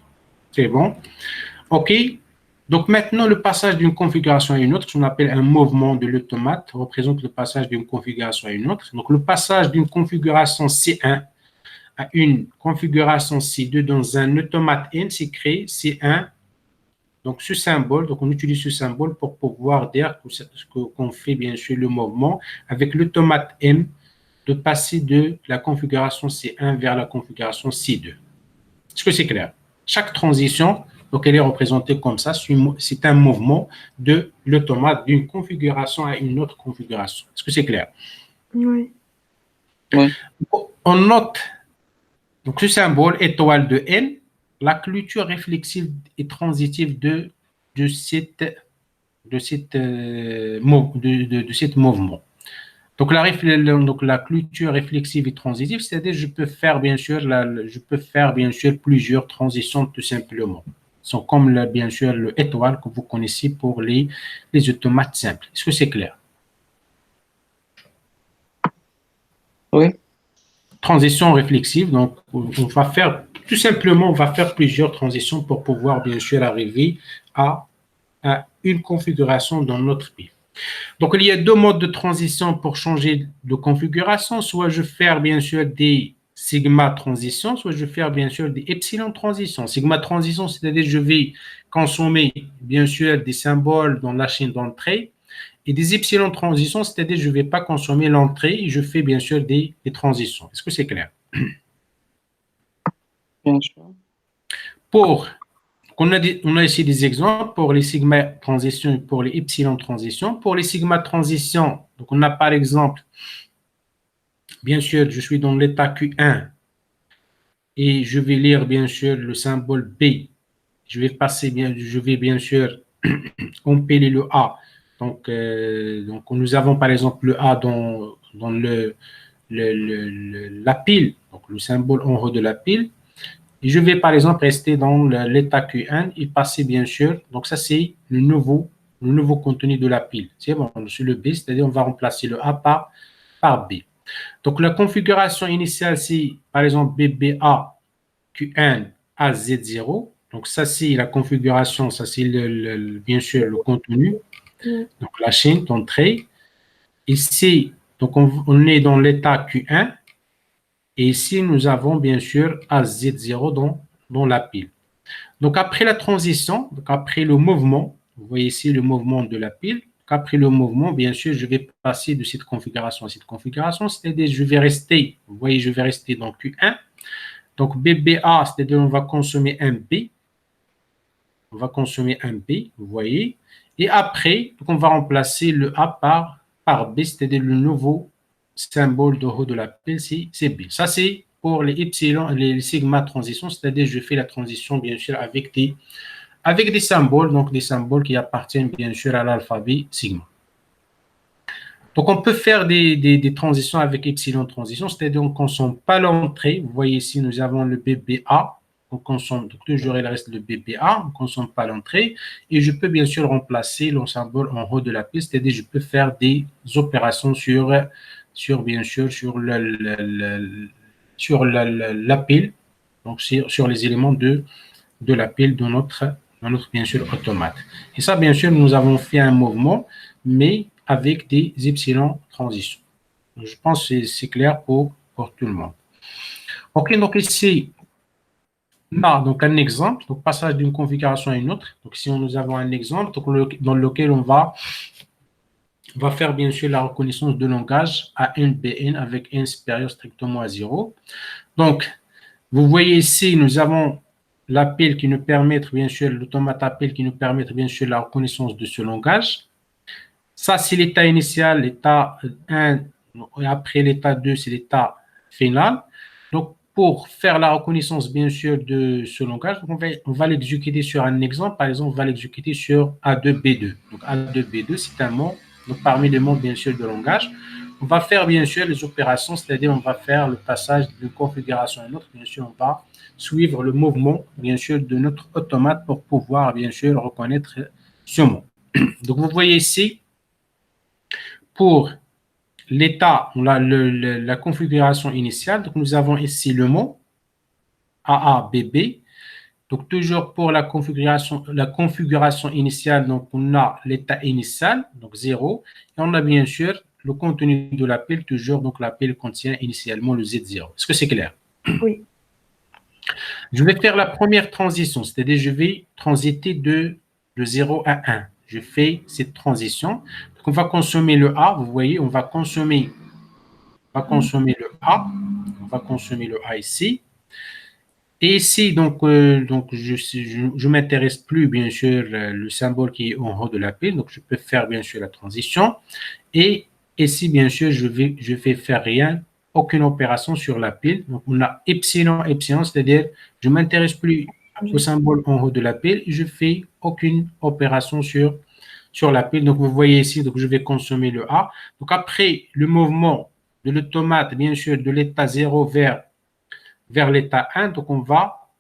C'est bon? OK. Donc, maintenant, le passage d'une configuration à une autre, ce qu'on appelle un mouvement de l'automate, représente le passage d'une configuration à une autre. Donc, le passage d'une configuration C1 à une configuration C2 dans un automate N, c'est créé C1. Donc, ce symbole, donc on utilise ce symbole pour pouvoir dire qu'on fait bien sûr le mouvement avec l'automate M de passer de la configuration C1 vers la configuration C2. Est-ce que c'est clair? Chaque transition, donc elle est représentée comme ça, c'est un mouvement de l'automate d'une configuration à une autre configuration. Est-ce que c'est clair? Oui. Oui. On note donc ce symbole étoile de N, la clôture réflexive et transitive de cet mouvement. Donc la clôture réflexive et transitive, c'est-à-dire je peux faire bien sûr plusieurs transitions tout simplement. Ils sont comme bien sûr l'étoile que vous connaissez pour les automates simples. Est-ce que c'est clair? Oui. Transition réflexive, donc on va faire tout simplement, on va faire plusieurs transitions pour pouvoir bien sûr arriver à une configuration dans notre pile. Donc il y a deux modes de transition pour changer de configuration, soit je vais faire bien sûr des sigma transition, soit je vais faire bien sûr des epsilon transition. Sigma transition, c'est-à-dire je vais consommer bien sûr des symboles dans la chaîne d'entrée. Et des epsilon transitions, c'est-à-dire je ne vais pas consommer l'entrée, je fais bien sûr des transitions. Est-ce que c'est clair? Bien sûr. On a ici des exemples pour les sigma transitions et pour les epsilon transitions. Pour les sigma transitions, donc on a par exemple, bien sûr, je suis dans l'état Q1 et je vais lire bien sûr le symbole B. Je vais bien sûr empiler le A. Donc, nous avons par exemple le A dans la pile, donc le symbole en haut de la pile. Et je vais par exemple rester dans l'état Q1 et passer bien sûr. Donc, ça, c'est le nouveau contenu de la pile. C'est bon, sur le B, c'est-à-dire on va remplacer le A par par B. Donc, la configuration initiale, c'est par exemple BBA Q1 à Z0. Donc, ça, c'est la configuration, ça, c'est bien sûr le contenu. Donc, la chaîne d'entrée. Ici, donc on est dans l'état Q1. Et ici, nous avons bien sûr AZ0 dans la pile. Donc, après la transition, donc après le mouvement, vous voyez ici le mouvement de la pile. Après le mouvement, bien sûr, je vais passer de cette configuration à cette configuration, c'est-à-dire je vais rester, vous voyez, je vais rester dans Q1. Donc, BBA, c'est-à-dire on va consommer un B. On va consommer un B, vous voyez. Et après, donc on va remplacer le A par B, c'est-à-dire le nouveau symbole de haut de la pile, c'est B. Ça, c'est pour les epsilon, les sigma transition, c'est-à-dire je fais la transition, bien sûr, avec des symboles, donc des symboles qui appartiennent, bien sûr, à l'alphabet sigma. Donc, on peut faire des transitions avec epsilon transition, c'est-à-dire on ne consomme pas l'entrée. Vous voyez ici, nous avons le BBA. On consomme, donc toujours il reste le BBA, on ne consomme pas l'entrée. Et je peux bien sûr remplacer le symbole en haut de la piste, c'est-à-dire je peux faire des opérations sur bien sûr, sur la pile, donc sur les éléments de la pile de notre bien sûr, automate. Et ça, bien sûr, nous avons fait un mouvement, mais avec des epsilon transitions. Je pense que c'est clair pour tout le monde. OK, donc ici, on a donc un exemple, donc passage d'une configuration à une autre. Donc, si nous avons un exemple donc, dans lequel on va faire bien sûr la reconnaissance de langage à NBN avec n supérieur strictement à 0. Donc, vous voyez ici, nous avons l'appel qui nous permet, bien sûr, l'automate appel qui nous permet, bien sûr, la reconnaissance de ce langage. Ça, c'est l'état initial, l'état 1, et après l'état 2, c'est l'état final. Donc, pour faire la reconnaissance, bien sûr, de ce langage, on va l'exécuter sur un exemple. Par exemple, on va l'exécuter sur A2B2. Donc, A2B2, c'est un mot, donc parmi les mots, bien sûr, de langage. On va faire, bien sûr, les opérations, c'est-à-dire on va faire le passage de configuration à une autre. Bien sûr, on va suivre le mouvement, bien sûr, de notre automate pour pouvoir, bien sûr, reconnaître ce mot. Donc, vous voyez ici, pour l'état, la configuration initiale, donc nous avons ici le mot AABB. Donc, toujours pour la configuration initiale, donc on a l'état initial, donc 0, et on a bien sûr le contenu de l'appel, toujours, donc l'appel contient initialement le Z0. Est-ce que c'est clair? Oui. Je vais faire la première transition, c'est-à-dire je vais transiter de 0 à 1. Je fais cette transition. Donc, on va consommer le A, vous voyez, on va consommer le A. On va consommer le A ici. Et ici, donc je m'intéresse plus, bien sûr, le symbole qui est en haut de la pile. Donc, je peux faire, bien sûr, la transition. Et ici, bien sûr, je vais faire rien, aucune opération sur la pile. Donc, on a epsilon, c'est-à-dire, je ne m'intéresse plus au symbole en haut de la pile et je fais aucune opération sur la pile. Donc, vous voyez ici, donc je vais consommer le A. Donc, après le mouvement de l'automate, bien sûr, de l'état 0 vers l'état 1, donc on va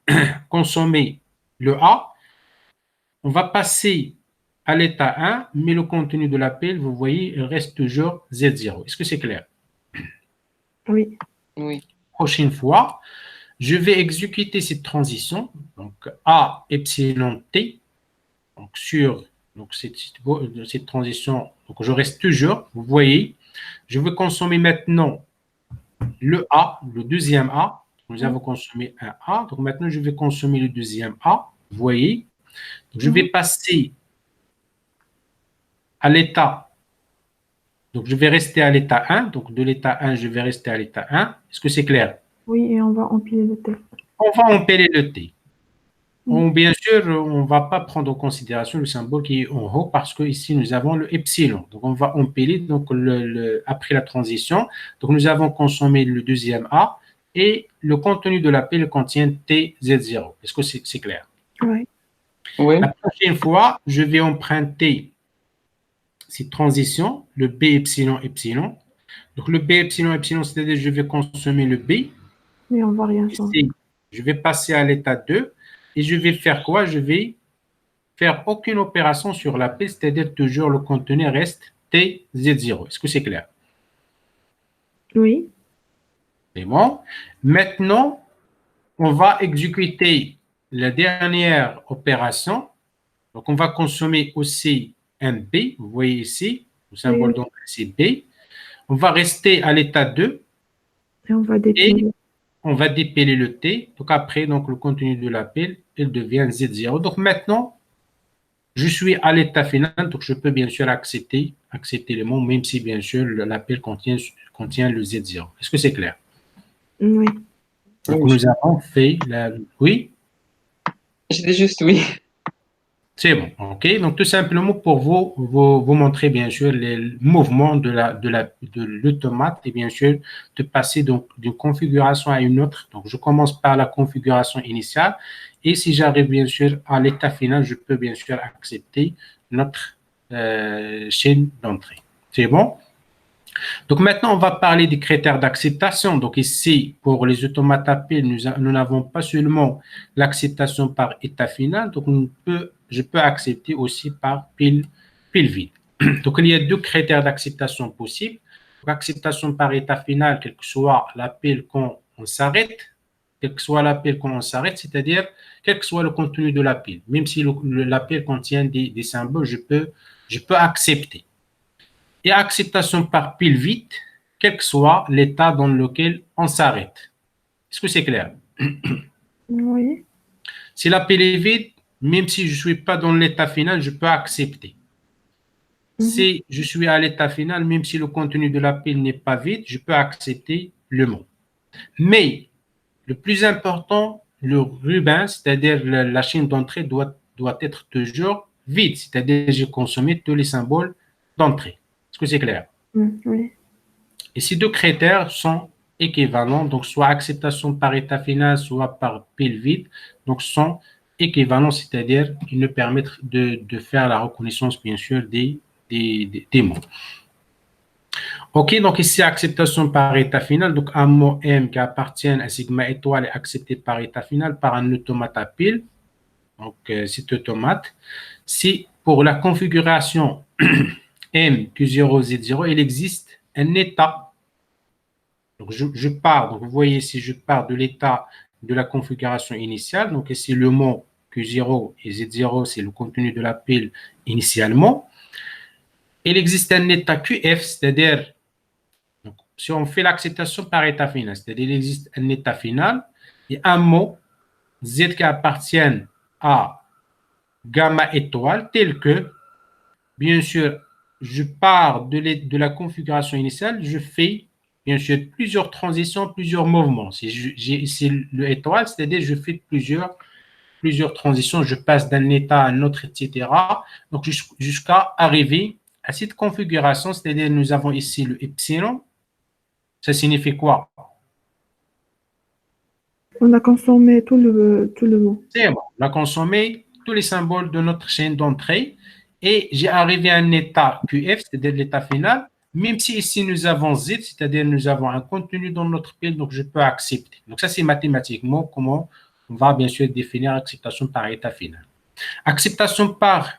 consommer le A. On va passer à l'état 1, mais le contenu de l'appel, vous voyez, il reste toujours Z0. Est-ce que c'est clair? Oui. Oui. Prochaine fois, je vais exécuter cette transition, donc A epsilon T, donc sur cette transition, donc je reste toujours, vous voyez, je vais consommer maintenant le A, le deuxième A. Nous avons consommé un A, donc maintenant je vais consommer le deuxième A, vous voyez. Donc, je vais passer à l'état, donc je vais rester à l'état 1, donc de l'état 1, je vais rester à l'état 1. Est-ce que c'est clair? Oui, et on va empiler le T. On va empiler le T. Bien sûr, on ne va pas prendre en considération le symbole qui est en haut parce que ici nous avons le epsilon. Donc, on va empiler donc, après la transition. Donc, nous avons consommé le deuxième A et le contenu de l'appel contient TZ0. Est-ce que c'est clair? Oui. Oui. La prochaine fois, je vais emprunter cette transition, le B epsilon epsilon. Donc, le B epsilon epsilon, c'est-à-dire je vais consommer le B. Mais on ne va rien changer. Ici, je vais passer à l'état 2 et je vais faire quoi? Je vais faire aucune opération sur la P, c'est-à-dire toujours le contenu reste TZ0. Est-ce que c'est clair? Oui. C'est bon. Maintenant, on va exécuter la dernière opération. Donc, on va consommer aussi un B. Vous voyez ici, le symbole Oui. d'entrée, c'est B. On va rester à l'état 2 Et on va et dépiler. on va dépiler le T. Donc, après, donc, le contenu de la pile, il devient Z0. Donc, maintenant, je suis à l'état final. Donc, je peux bien sûr accepter le mot, même si, bien sûr, la pile contient le Z0. Est-ce que c'est clair? Oui. Donc, Oui, nous avons fait la... Oui? je dis juste oui. C'est bon, ok. Donc, tout simplement pour vous montrer, bien sûr, les mouvements de l'automate et bien sûr, de passer donc d'une configuration à une autre. Donc, je commence par la configuration initiale et si j'arrive, bien sûr, à l'état final, je peux, bien sûr, accepter notre chaîne d'entrée. C'est bon? Donc maintenant, on va parler des critères d'acceptation. Donc ici, pour les automates à pile, nous n'avons pas seulement l'acceptation par état final, donc je peux accepter aussi par pile vide. Donc il y a deux critères d'acceptation possibles. L'acceptation par état final, quelle que soit la pile quand on s'arrête, quelle que soit la pile quand on s'arrête, c'est-à-dire quel que soit le contenu de la pile. Même si la pile contient des symboles, je peux accepter et acceptation par pile vide, quel que soit l'état dans lequel on s'arrête. Est-ce que c'est clair? Oui. Si la pile est vide, même si je ne suis pas dans l'état final, je peux accepter. Mhm. Si je suis à l'état final, même si le contenu de la pile n'est pas vide, je peux accepter le mot. Mais le plus important, le ruban, c'est-à-dire la chaîne d'entrée, doit être toujours vide, c'est-à-dire j'ai consommé tous les symboles d'entrée. Est-ce que c'est clair? Oui. Et ces deux critères sont équivalents, donc soit acceptation par état final, soit par pile vide, donc sont équivalents, c'est-à-dire ils nous permettent de faire la reconnaissance, bien sûr, des mots. OK, donc ici, acceptation par état final, donc un mot M qui appartient à sigma étoile est accepté par état final par un automate à pile, donc cet automate. Si pour la configuration M Q0 Z0, il existe un état. Donc, je pars, donc vous voyez si je pars de l'état de la configuration initiale, donc ici le mot Q0 et Z0, c'est le contenu de la pile initialement. Il existe un état QF, c'est-à-dire, si on fait l'acceptation par état final, c'est-à-dire il existe un état final et un mot Z qui appartient à gamma étoile, tel que, bien sûr, je pars de la configuration initiale, je fais bien sûr plusieurs transitions, plusieurs mouvements. Si j'ai ici le étoile, c'est-à-dire je fais plusieurs transitions, je passe d'un état à un autre, etc. Donc jusqu'à arriver à cette configuration, c'est-à-dire nous avons ici le epsilon. Ça signifie quoi? On a consommé tout le mot. C'est bon. On a consommé tous les symboles de notre chaîne d'entrée et j'ai arrivé à un état QF, c'est-à-dire l'état final, même si ici nous avons Z, c'est-à-dire nous avons un contenu dans notre pile, donc je peux accepter. Donc ça, c'est mathématiquement comment on va bien sûr définir acceptation par état final. Acceptation par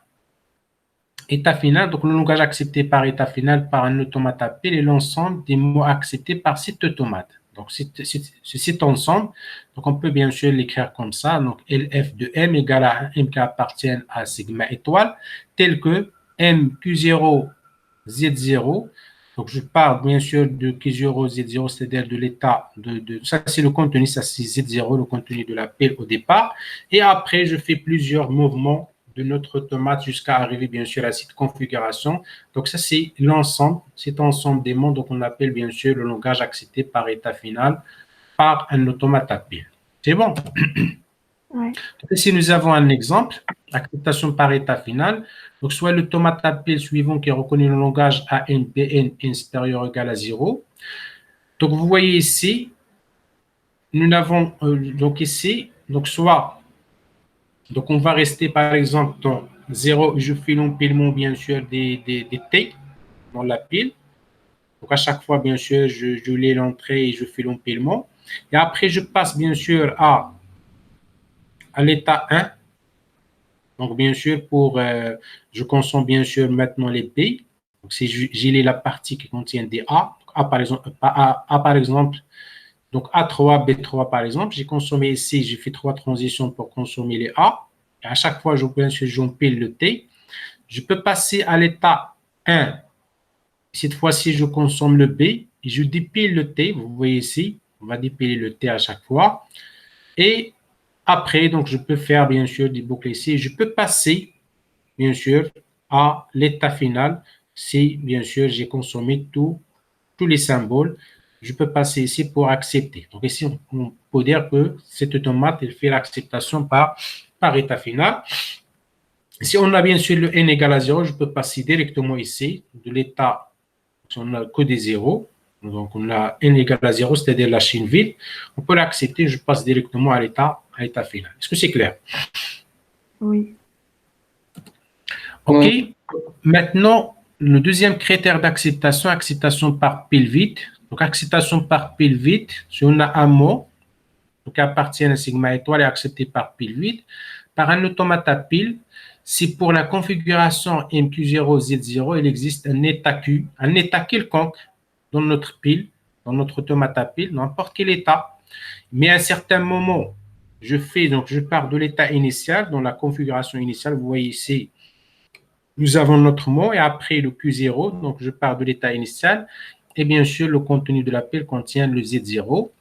état final, donc le langage accepté par état final par un automate à pile est l'ensemble des mots acceptés par cet automate. Donc, cet ensemble, donc on peut bien sûr l'écrire comme ça. Donc, LF de M égale à un M qui appartient à sigma étoile, tel que MQ0 Z0. Donc, je parle bien sûr de Q0 Z0, c'est-à-dire de l'état ça c'est le contenu, ça c'est Z0, le contenu de la pile au départ. Et après, je fais plusieurs mouvements de notre automate jusqu'à arriver bien sûr à cette configuration. Donc ça c'est l'ensemble, cet ensemble des mots, donc on appelle bien sûr le langage accepté par état final par un automate à pile. C'est bon? Ouais. Donc, ici nous avons un exemple, acceptation par état final. Donc soit l'automate à pile suivant qui reconnaît le langage ANPN n supérieur ou égal à 0. Donc vous voyez ici, nous avons donc ici, donc soit donc, on va rester par exemple dans 0, je fais l'empilement bien sûr des T dans la pile. Donc, à chaque fois, bien sûr, je lis l'entrée et je fais l'empilement. Et après, je passe bien sûr à l'état 1. Donc, bien sûr, je consomme bien sûr maintenant les B. Donc, si j'ai la partie qui contient des A, donc par exemple, donc A3, B3 par exemple, j'ai consommé ici, j'ai fait 3 transitions pour consommer les A. Et à chaque fois, j'empile le T. Je peux passer à l'état 1. Cette fois-ci, je consomme le B et je dépile le T. Vous voyez ici, on va dépiler le T à chaque fois. Et après, donc, je peux faire, bien sûr, des boucles ici. Je peux passer, bien sûr, à l'état final si, bien sûr, j'ai consommé tous les symboles. Je peux passer ici pour accepter. Donc, ici, on peut dire que cette automate, elle fait l'acceptation par état final. Si on a bien sûr le n égale à 0, je peux passer directement ici de l'état, si on n'a que des zéros, donc on a n égale à 0, c'est-à-dire la chaîne vide, on peut l'accepter, je passe directement à l'état final. Est-ce que c'est clair? Oui. OK. Oui. Maintenant, le deuxième critère d'acceptation, acceptation par pile vide. Donc, acceptation par pile vide, si on a un mot, donc appartient à sigma étoile et accepté par pile vide, par un automate à pile, si pour la configuration MQ0Z0, il existe un état Q, un état quelconque dans notre pile, dans notre automate à pile, n'importe quel état, mais à un certain moment, je pars de l'état initial, dans la configuration initiale, vous voyez ici, nous avons notre mot et après le Q0, donc je pars de l'état initial et bien sûr le contenu de la pile contient le Z0.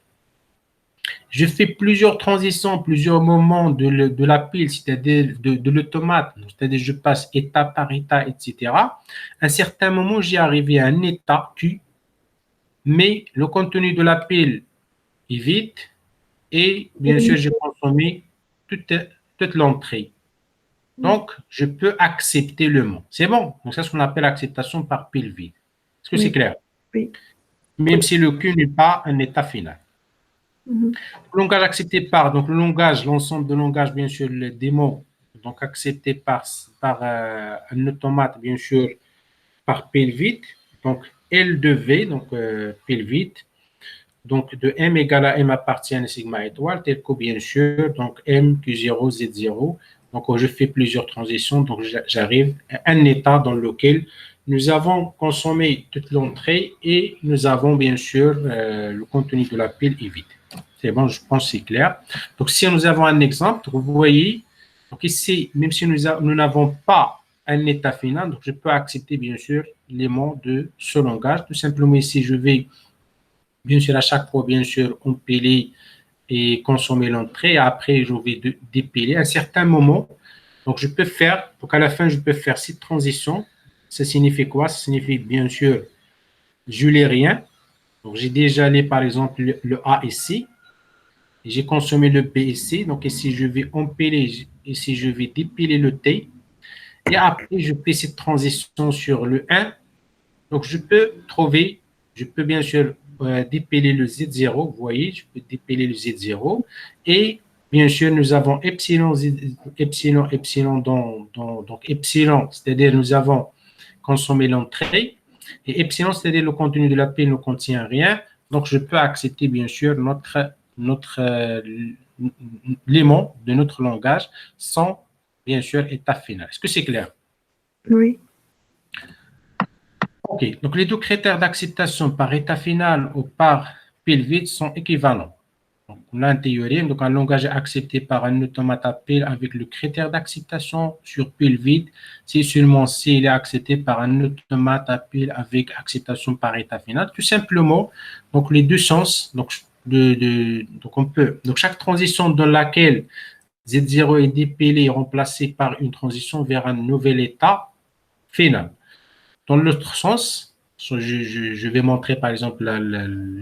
Je fais plusieurs transitions, plusieurs moments de la pile, c'est-à-dire de l'automate, c'est-à-dire je passe étape par étape, etc. À un certain moment, j'ai arrivé à un état Q, mais le contenu de la pile est vide et bien sûr j'ai consommé toute l'entrée. Donc, je peux accepter le mot. C'est bon. Donc, c'est ce qu'on appelle acceptation par pile vide. Est-ce que c'est clair? Oui. Même si le Q n'est pas un état final. Mhm. Le langage accepté par, donc le langage, l'ensemble de langage, bien sûr, les démos, donc accepté par un automate, bien sûr, par pile vide. Donc, L de V, donc pile vide. Donc, de M égale à M appartient à sigma étoile, tel que bien sûr, donc M, Q0, Z0. Donc, je fais plusieurs transitions, donc j'arrive à un état dans lequel nous avons consommé toute l'entrée et nous avons bien sûr le contenu de la pile est vide. C'est bon, je pense que c'est clair. Donc, si nous avons un exemple, vous voyez, donc ici, même si nous n'avons pas un état final, donc je peux accepter bien sûr les mots de ce langage. Tout simplement ici, je vais bien sûr à chaque fois, bien sûr, empiler et consommer l'entrée. Après, je vais dépiler. À un certain moment, donc je peux faire, donc à la fin, je peux faire cette transition. Ça signifie quoi? Ça signifie bien sûr, je n'ai rien. Donc j'ai déjà lu par exemple le A ici. J'ai consommé le B ici. Donc ici, je vais empiler. Ici, je vais dépiler le T. Et après, je fais cette transition sur le 1. Donc je peux bien sûr dépiler le Z0. Vous voyez, je peux dépiler le Z0. Et bien sûr, nous avons epsilon, epsilon donc epsilon, c'est-à-dire nous avons consommé l'entrée. Et epsilon, c'est-à-dire le contenu de la pile ne contient rien. Donc, je peux accepter, bien sûr, l'élément de notre langage sans, bien sûr, état final. Est-ce que c'est clair? Oui. OK. Donc, les deux critères d'acceptation par état final ou par pile vide sont équivalents. Donc, on a un théorème, donc un langage est accepté par un automate à pile avec le critère d'acceptation sur pile vide, si seulement s'il est accepté par un automate à pile avec acceptation par état final. Tout simplement, donc les deux sens, donc on peut, donc chaque transition dans laquelle Z0 est dépilé est remplacée par une transition vers un nouvel état final. Dans l'autre sens, je vais montrer par exemple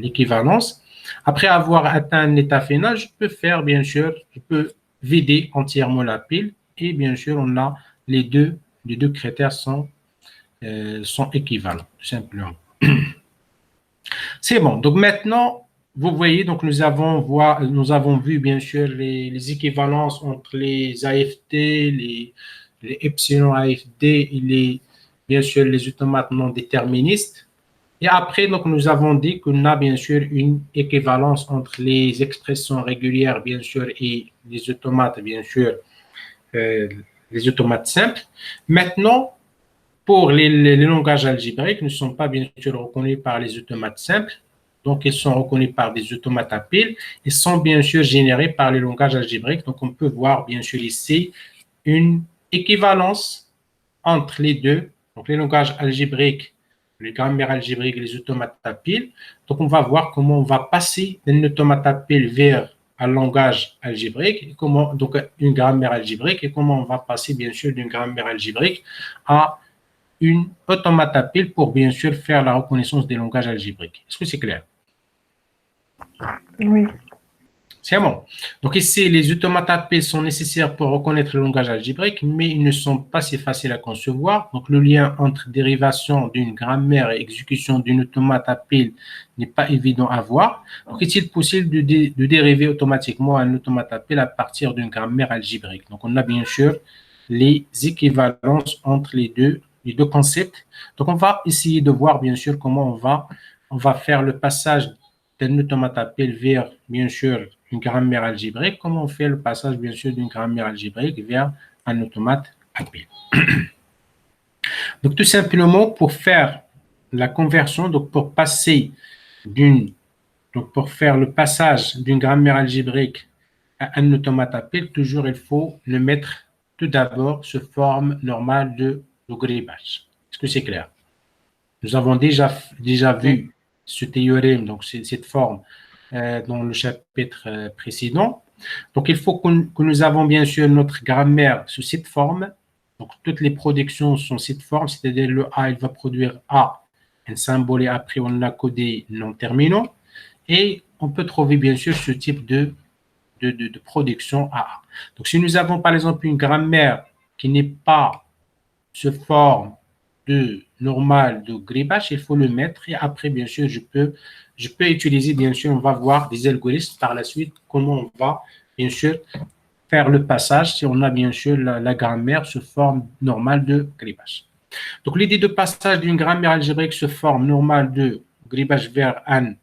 l'équivalence. Après avoir atteint un état final, je peux faire, bien sûr, je peux vider entièrement la pile et bien sûr, on a les deux critères sont équivalents, tout simplement. C'est bon. Donc maintenant, vous voyez, donc nous avons vu bien sûr les équivalences entre les AFD, les epsilon AFD et bien sûr les automates non déterministes. Et après, donc, nous avons dit qu'on a bien sûr une équivalence entre les expressions régulières, bien sûr, et les automates, bien sûr, les automates simples. Maintenant, pour les langages algébriques ne sont pas bien sûr reconnus par les automates simples. Donc, ils sont reconnus par des automates à piles. Ils sont bien sûr générés par les langages algébriques. Donc, on peut voir bien sûr ici une équivalence entre les deux. Donc, les langages algébriques, les grammaires algébriques et les automates à piles. Donc, on va voir comment on va passer d'un automate à piles vers un langage algébrique, et comment, donc une grammaire algébrique, et comment on va passer bien sûr d'une grammaire algébrique à une automate à piles pour bien sûr faire la reconnaissance des langages algébriques. Est-ce que c'est clair? Oui. C'est bon. Donc ici, les automates à piles sont nécessaires pour reconnaître le langage algébrique, mais ils ne sont pas si faciles à concevoir. Donc le lien entre dérivation d'une grammaire et exécution d'une automate à piles n'est pas évident à voir. Donc est-il possible de dériver automatiquement un automate à piles à partir d'une grammaire algébrique? Donc on a bien sûr les équivalences entre les deux concepts. Donc on va essayer de voir bien sûr comment on va faire le passage d'un automate à piles vers bien sûr une grammaire algébrique, comment on fait le passage, bien sûr, d'une grammaire algébrique vers un automate à piles. Donc, tout simplement, pour faire la conversion, donc pour passer pour faire le passage d'une grammaire algébrique à un automate à piles, toujours il faut le mettre tout d'abord sous forme normale de gribage. Est-ce que c'est clair? Nous avons déjà vu ce théorème, donc cette forme, dans le chapitre précédent. Donc, il faut que nous avons bien sûr notre grammaire sous cette forme. Donc, toutes les productions sont cette forme, c'est-à-dire le A, il va produire A, un symbole, et après on a codé non terminant. Et on peut trouver bien sûr ce type de production AA. Donc, si nous avons par exemple une grammaire qui n'est pas sous forme de normal de gribage, il faut le mettre et après, bien sûr, je peux utiliser, bien sûr, on va voir des algorithmes par la suite, comment on va, bien sûr, faire le passage si on a, bien sûr, la grammaire sous forme normale de gribage. Donc, l'idée de passage d'une grammaire algébrique sous forme normale de gribage vers un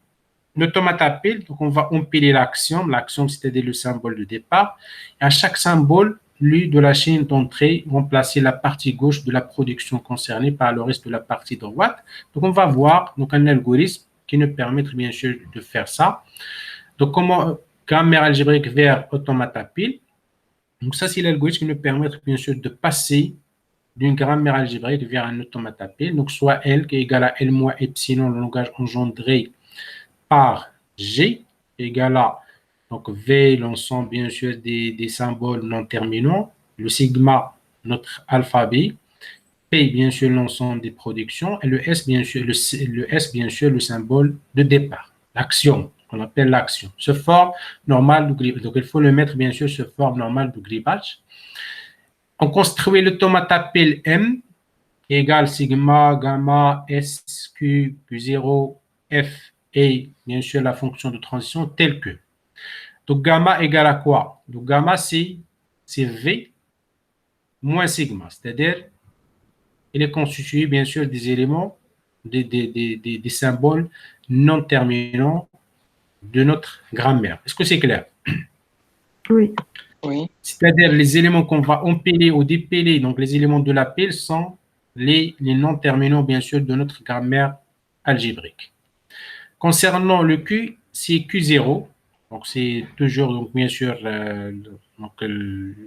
automate à piles, donc on va empiler l'axiome, c'est-à-dire le symbole de départ, et à chaque symbole, lui, de la chaîne d'entrée, remplacer la partie gauche de la production concernée par le reste de la partie droite. Donc, on va voir donc, un algorithme qui nous permet bien sûr de faire ça. Donc, comment grammaire algébrique vers automate à piles. Donc, ça, c'est l'algorithme qui nous permet bien sûr de passer d'une grammaire algébrique vers un automate à piles. Donc, soit L qui est égal à L moins epsilon, le langage engendré par G, égale à donc V, l'ensemble bien sûr des symboles non terminants, le sigma, notre alphabet, P, bien sûr, l'ensemble des productions, et le S, bien sûr, le symbole de départ, l'axiome, qu'on appelle l'axiome. Ce forme normale de gribage. Donc, il faut le mettre, bien sûr, sur forme normale de gribage. On construit l'automate à piles M, égale sigma, gamma, S, Q, Q0, F, et bien sûr la fonction de transition telle que. Donc, gamma égale à quoi? Donc, gamma, c'est V moins sigma, c'est-à-dire il est constitué, bien sûr, des éléments, des symboles non terminants de notre grammaire. Est-ce que c'est clair? Oui. Oui. C'est-à-dire les éléments qu'on va empiler ou dépiler, donc les éléments de la pile sont les non terminants, bien sûr, de notre grammaire algébrique. Concernant le Q, c'est Q0. Donc, c'est toujours, donc, bien sûr,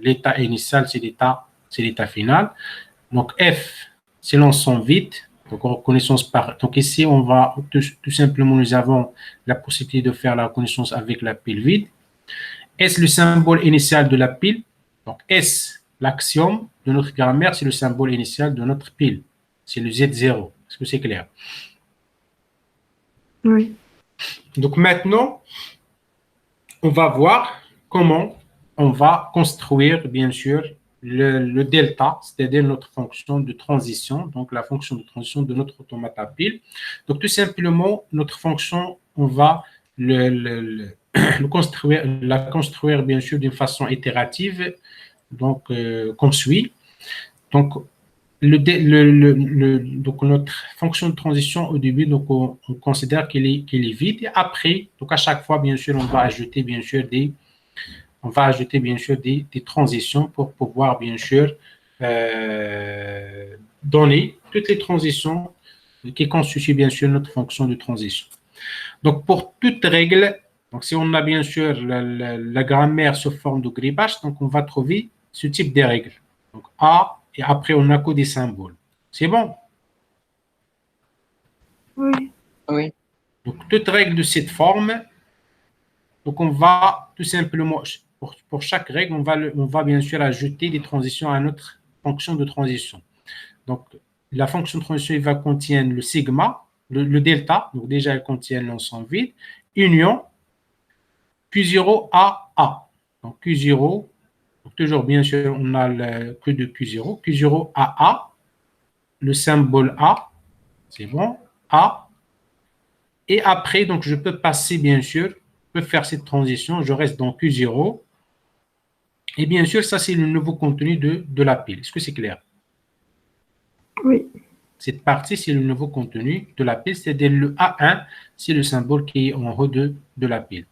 l'état initial, c'est l'état final. Donc, F, c'est l'ensemble vide. Donc, reconnaissance par. Donc, ici, on va tout simplement, nous avons la possibilité de faire la reconnaissance avec la pile vide. S, le symbole initial de la pile. Donc, S, l'axiome de notre grammaire, c'est le symbole initial de notre pile. C'est le Z0. Est-ce que c'est clair? Oui. Donc, maintenant, on va voir comment on va construire, bien sûr, le delta, c'est-à-dire notre fonction de transition, donc la fonction de transition de notre automate à pile. Donc, tout simplement, notre fonction, on va la construire, bien sûr, d'une façon itérative, donc comme suit. Donc, donc, notre fonction de transition au début, donc on considère qu'elle est vide. Et après, donc à chaque fois, bien sûr, on va ajouter bien sûr des transitions pour pouvoir bien sûr donner toutes les transitions qui constituent bien sûr notre fonction de transition. Donc, pour toute règle, donc si on a bien sûr la grammaire sous forme de gribage, donc on va trouver ce type de règles. Donc, A, et après on a que des symboles. C'est bon? Oui. Oui. Donc, toute règle de cette forme, donc on va tout simplement, pour chaque règle, on va bien sûr ajouter des transitions à notre fonction de transition. Donc, la fonction de transition, il va contenir le sigma, le delta, donc déjà elle contient l'ensemble vide, union, Q0 à A. Donc Q0, donc toujours bien sûr, on a le Q de Q0, Q0 à A, le symbole A, c'est bon, A, et après, donc je peux passer bien sûr, je peux faire cette transition, je reste dans Q0, et bien sûr, ça c'est le nouveau contenu de la pile. Est-ce que c'est clair? Oui. Cette partie, c'est le nouveau contenu de la pile, c'est-à-dire le A1, c'est le symbole qui est en haut de la pile.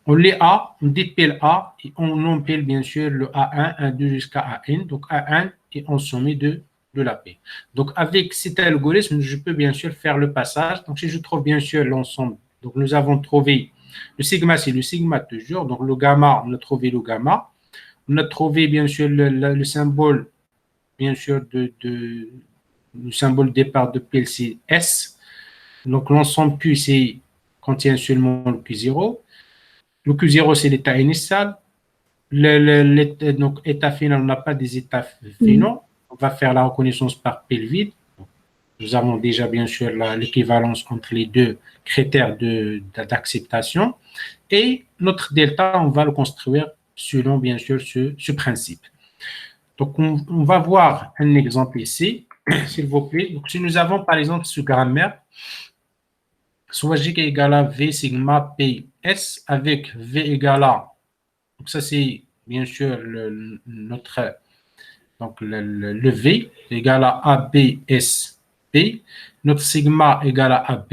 On les A, on dépile A, et on empile bien sûr le A1, A2 jusqu'à AN, donc A1 est en sommet de la pile. Donc avec cet algorithme, je peux bien sûr faire le passage. Donc si je trouve bien sûr l'ensemble, donc nous avons trouvé le sigma, c'est le sigma toujours, donc le gamma, on a trouvé le gamma. On a trouvé bien sûr le symbole, bien sûr, le symbole départ de pile, c'est S. Donc, l'ensemble Q, contient seulement le Q0. Le Q0, c'est l'état initial. Donc, état final, on n'a pas des états finaux. On va faire la reconnaissance par pile vide. Nous avons déjà, bien sûr, l'équivalence entre les deux critères d'acceptation. Et notre delta, on va le construire selon, bien sûr, ce principe. Donc, on va voir un exemple ici, s'il vous plaît. Donc, si nous avons, par exemple, ce grammaire, soit J égale à V sigma PS avec V égale à, donc ça c'est bien sûr donc le V égale à ABSP, notre sigma égale à AB,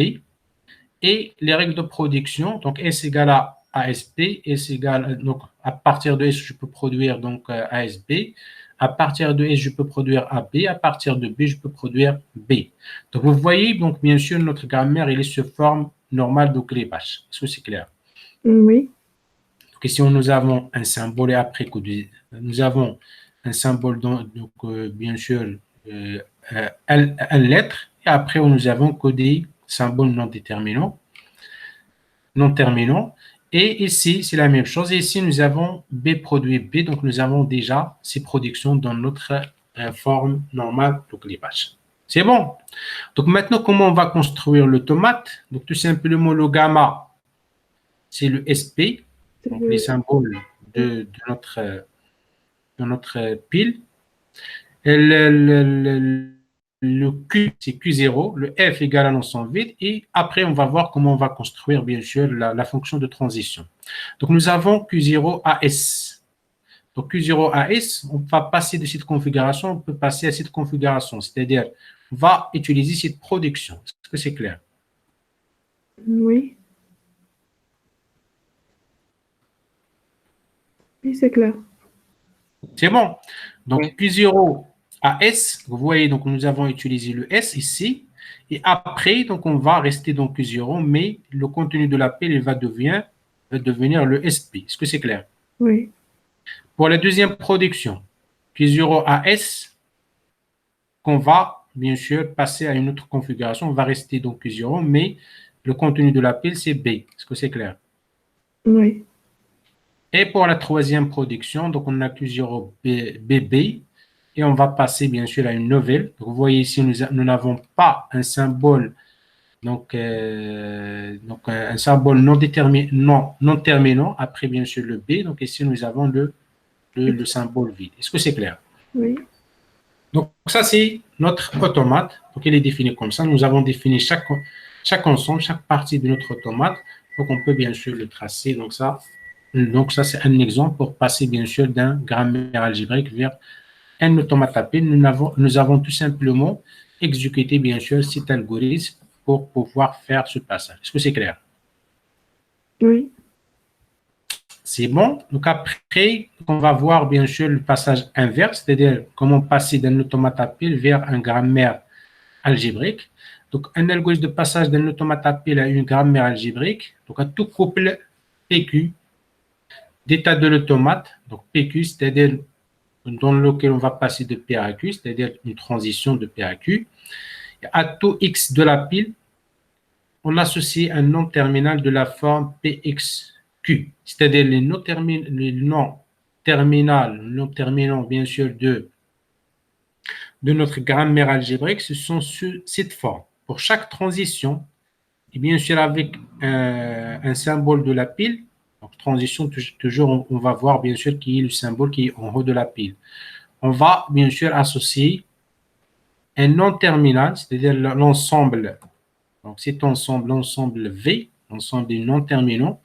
et les règles de production, donc S égale à ASP, S égale, donc à partir de S, je peux produire donc ASB, à partir de S, je peux produire AB, à partir de B, je peux produire B. Donc vous voyez, donc bien sûr, notre grammaire, il est sous forme normale de grébage. Est-ce que c'est clair? Oui. Donc ici, nous avons un symbole et après, nous avons un symbole, donc bien sûr, une lettre, et après, nous avons que des symboles non déterminants, non terminants. Et ici, c'est la même chose. Et ici, nous avons B produit B. Donc, nous avons déjà ces productions dans notre forme normale de clivage. C'est bon. Donc, maintenant, comment on va construire l'automate? Donc, tout simplement, le gamma, c'est le SP, donc les symboles de notre pile. Et le Q, c'est Q0, le F égale à l'ensemble vide, et après, on va voir comment on va construire, bien sûr, la fonction de transition. Donc, nous avons Q0 à S. Donc, Q0 à S, on va passer de cette configuration, on peut passer à cette configuration, c'est-à-dire, on va utiliser cette production. Est-ce que c'est clair? Oui. Oui, c'est clair. C'est bon. Donc, Oui. Q0 à S, vous voyez, donc nous avons utilisé le S ici. Et après, donc on va rester dans Q0, mais le contenu de l'appel, il va devenir le SP. Est-ce que c'est clair? Oui. Pour la deuxième production, Q0 à S, qu'on va bien sûr passer à une autre configuration. On va rester dans Q0, mais le contenu de l'appel, c'est B. Est-ce que c'est clair? Oui. Et pour la troisième production, donc on a Q0 BB, et on va passer bien sûr à une nouvelle. Donc, vous voyez ici, nous n'avons pas un symbole, donc un symbole non terminant, après bien sûr le B. Donc ici, nous avons le symbole vide. Est-ce que c'est clair? Oui. Donc ça, c'est notre automate. Donc il est défini comme ça. Nous avons défini chaque ensemble, chaque partie de notre automate. Donc on peut bien sûr le tracer. Donc ça c'est un exemple pour passer bien sûr d'un grammaire algébrique vers un automate appel. Nous avons tout simplement exécuté bien sûr cet algorithme pour pouvoir faire ce passage. Est-ce que c'est clair? Oui. C'est bon. Donc après, on va voir bien sûr le passage inverse, c'est-à-dire comment passer d'un automate à pile vers une grammaire algébrique. Donc un algorithme de passage d'un automate à pile à une grammaire algébrique, donc à tout couple PQ d'état de l'automate, donc PQ, c'est-à-dire dans lequel on va passer de P à Q, c'est-à-dire une transition de P à Q. À tout X de la pile, on associe un nom terminal de la forme PXQ, c'est-à-dire les noms terminants, bien sûr, de notre grammaire algébrique, ce sont cette forme. Pour chaque transition, et bien sûr avec un symbole de la pile, donc transition, toujours on va voir bien sûr qui est le symbole qui est en haut de la pile. On va bien sûr associer un nom terminal, c'est-à-dire l'ensemble. Donc cet ensemble, l'ensemble V, l'ensemble des noms terminaux.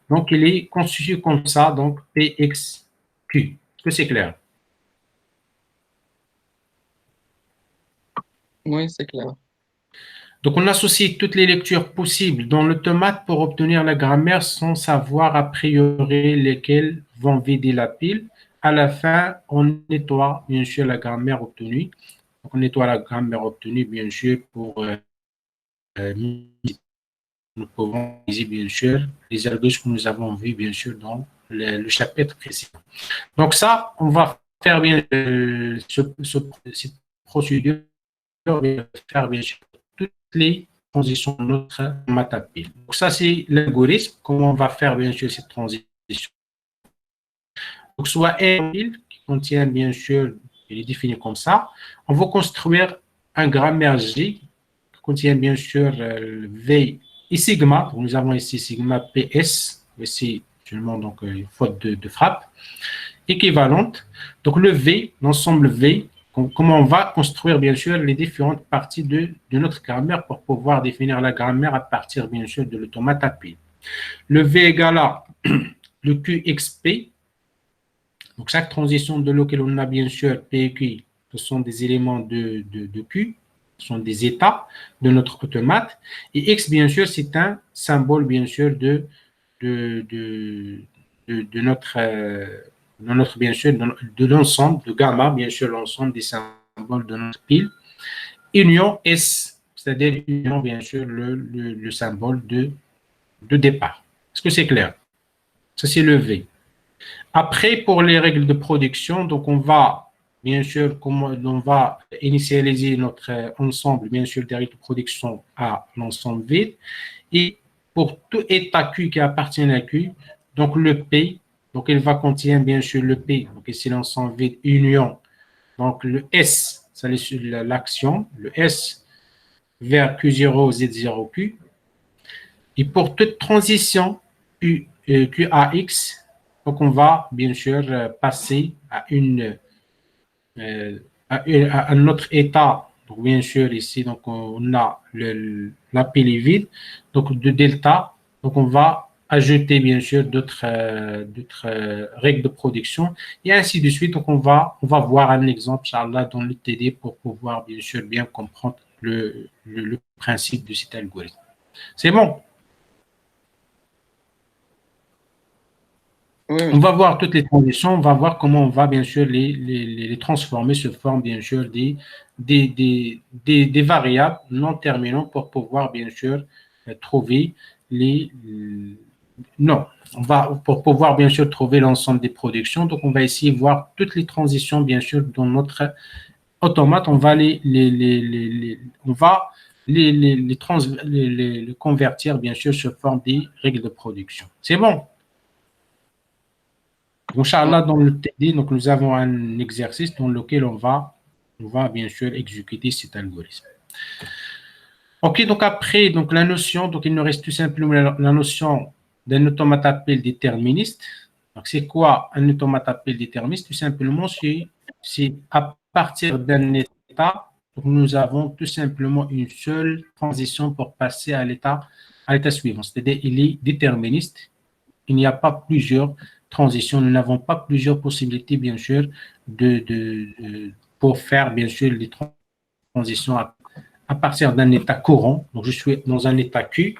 Donc il est constitué comme ça, donc PXQ. Est-ce que c'est clair? Oui, c'est clair. Donc, on associe toutes les lectures possibles dans l'automate pour obtenir la grammaire sans savoir a priori lesquelles vont vider la pile. À la fin, on nettoie bien sûr la grammaire obtenue. Donc, on nettoie la grammaire obtenue bien sûr pour nous pouvons utiliser bien sûr les algorithmes que nous avons vus bien sûr dans le chapitre précédent. Donc ça, on va faire bien cette procédure, on va faire bien sûr toutes les transitions de notre matapile. Donc ça, c'est l'algorithme, comment on va faire bien sûr cette transition. Donc soit un pile qui contient bien sûr, il est défini comme ça, on va construire un grammaire G qui contient bien sûr V et sigma. Donc, nous avons ici sigma PS, ici seulement donc une faute de frappe, équivalente. Donc le V, l'ensemble V, comment on va construire bien sûr les différentes parties de notre grammaire pour pouvoir définir la grammaire à partir bien sûr de l'automate à P. Le V égale à le QXP. Donc chaque transition de laquelle on a bien sûr P et Q, ce sont des éléments de Q, ce sont des états de notre automate. Et X, bien sûr, c'est un symbole, bien sûr, de notre, bien sûr, de l'ensemble, de gamma, bien sûr, l'ensemble des symboles de notre pile. Union S, c'est-à-dire union, bien sûr, le symbole de départ. Est-ce que c'est clair? Ça, c'est le V. Après, pour les règles de production, donc on va bien sûr, on va initialiser notre ensemble, bien sûr, des règles de production à l'ensemble vide. Et pour tout état Q qui appartient à Q, donc le P, donc il va contenir bien sûr le P, donc ici l'ensemble vide union, donc le S, ça c'est l'action, le S vers Q0, Z0, Q. Et pour toute transition QAX, donc on va bien sûr passer à un autre état. Donc, bien sûr, ici, donc, on a la pile vide, donc de delta. Donc, on va ajouter, bien sûr, d'autres règles de production et ainsi de suite. Donc, on va voir un exemple, Inch'Allah, dans le TD pour pouvoir, bien sûr, bien comprendre le principe de cet algorithme. C'est bon? Oui, oui. On va voir toutes les transitions, on va voir comment on va bien sûr les transformer sous forme bien sûr des variables non terminantes pour pouvoir bien sûr trouver pour pouvoir bien sûr trouver l'ensemble des productions. Donc on va essayer de voir toutes les transitions bien sûr dans notre automate, on va les convertir bien sûr sous forme des règles de production. C'est bon? Inch'Allah, dans le TD, donc nous avons un exercice dans lequel on va bien sûr exécuter cet algorithme. Ok, donc après, donc la notion, donc il nous reste tout simplement la notion d'un automate appel déterministe. Donc c'est quoi un automate appel déterministe? Tout simplement, c'est à partir d'un état, donc nous avons tout simplement une seule transition pour passer à l'état suivant. C'est-à-dire, il est déterministe. Il n'y a pas plusieurs transitions. Nous n'avons pas plusieurs possibilités, bien sûr, pour faire, bien sûr, les transitions à partir d'un état courant. Donc, je suis dans un état Q.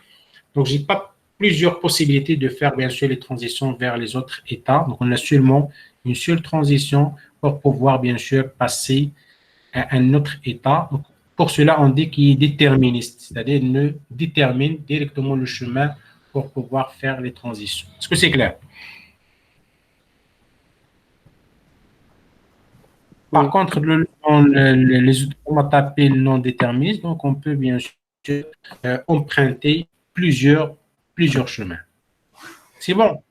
Donc, je n'ai pas plusieurs possibilités de faire, bien sûr, les transitions vers les autres états. Donc, on a seulement une seule transition pour pouvoir, bien sûr, passer à un autre état. Donc, pour cela, on dit qu'il est déterministe, c'est-à-dire ne détermine directement le chemin pour pouvoir faire les transitions. Est-ce que c'est clair? Par contre, les automates appels non déterministes, donc on peut bien sûr emprunter plusieurs chemins. C'est bon.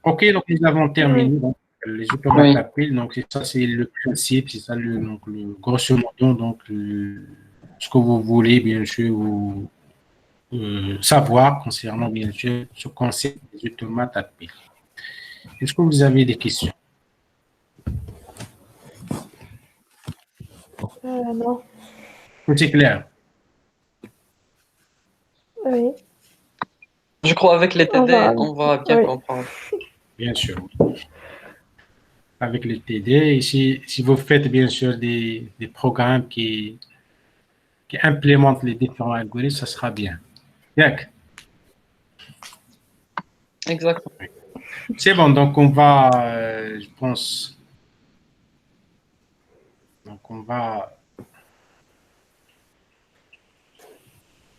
OK, donc nous avons terminé donc, les automates appels. Donc ça, c'est le principe, c'est ça donc, grosso modo, donc ce que vous voulez bien sûr savoir concernant bien sûr ce concept des automates appels. Est-ce que vous avez des questions? Non. C'est clair. Oui. Je crois avec les TD, on va bien comprendre. Bien sûr. Avec les TD, si vous faites bien sûr des programmes qui implémentent les différents algorithmes, ça sera bien. Bien. Exactement. C'est bon, donc on va, je pense, donc on va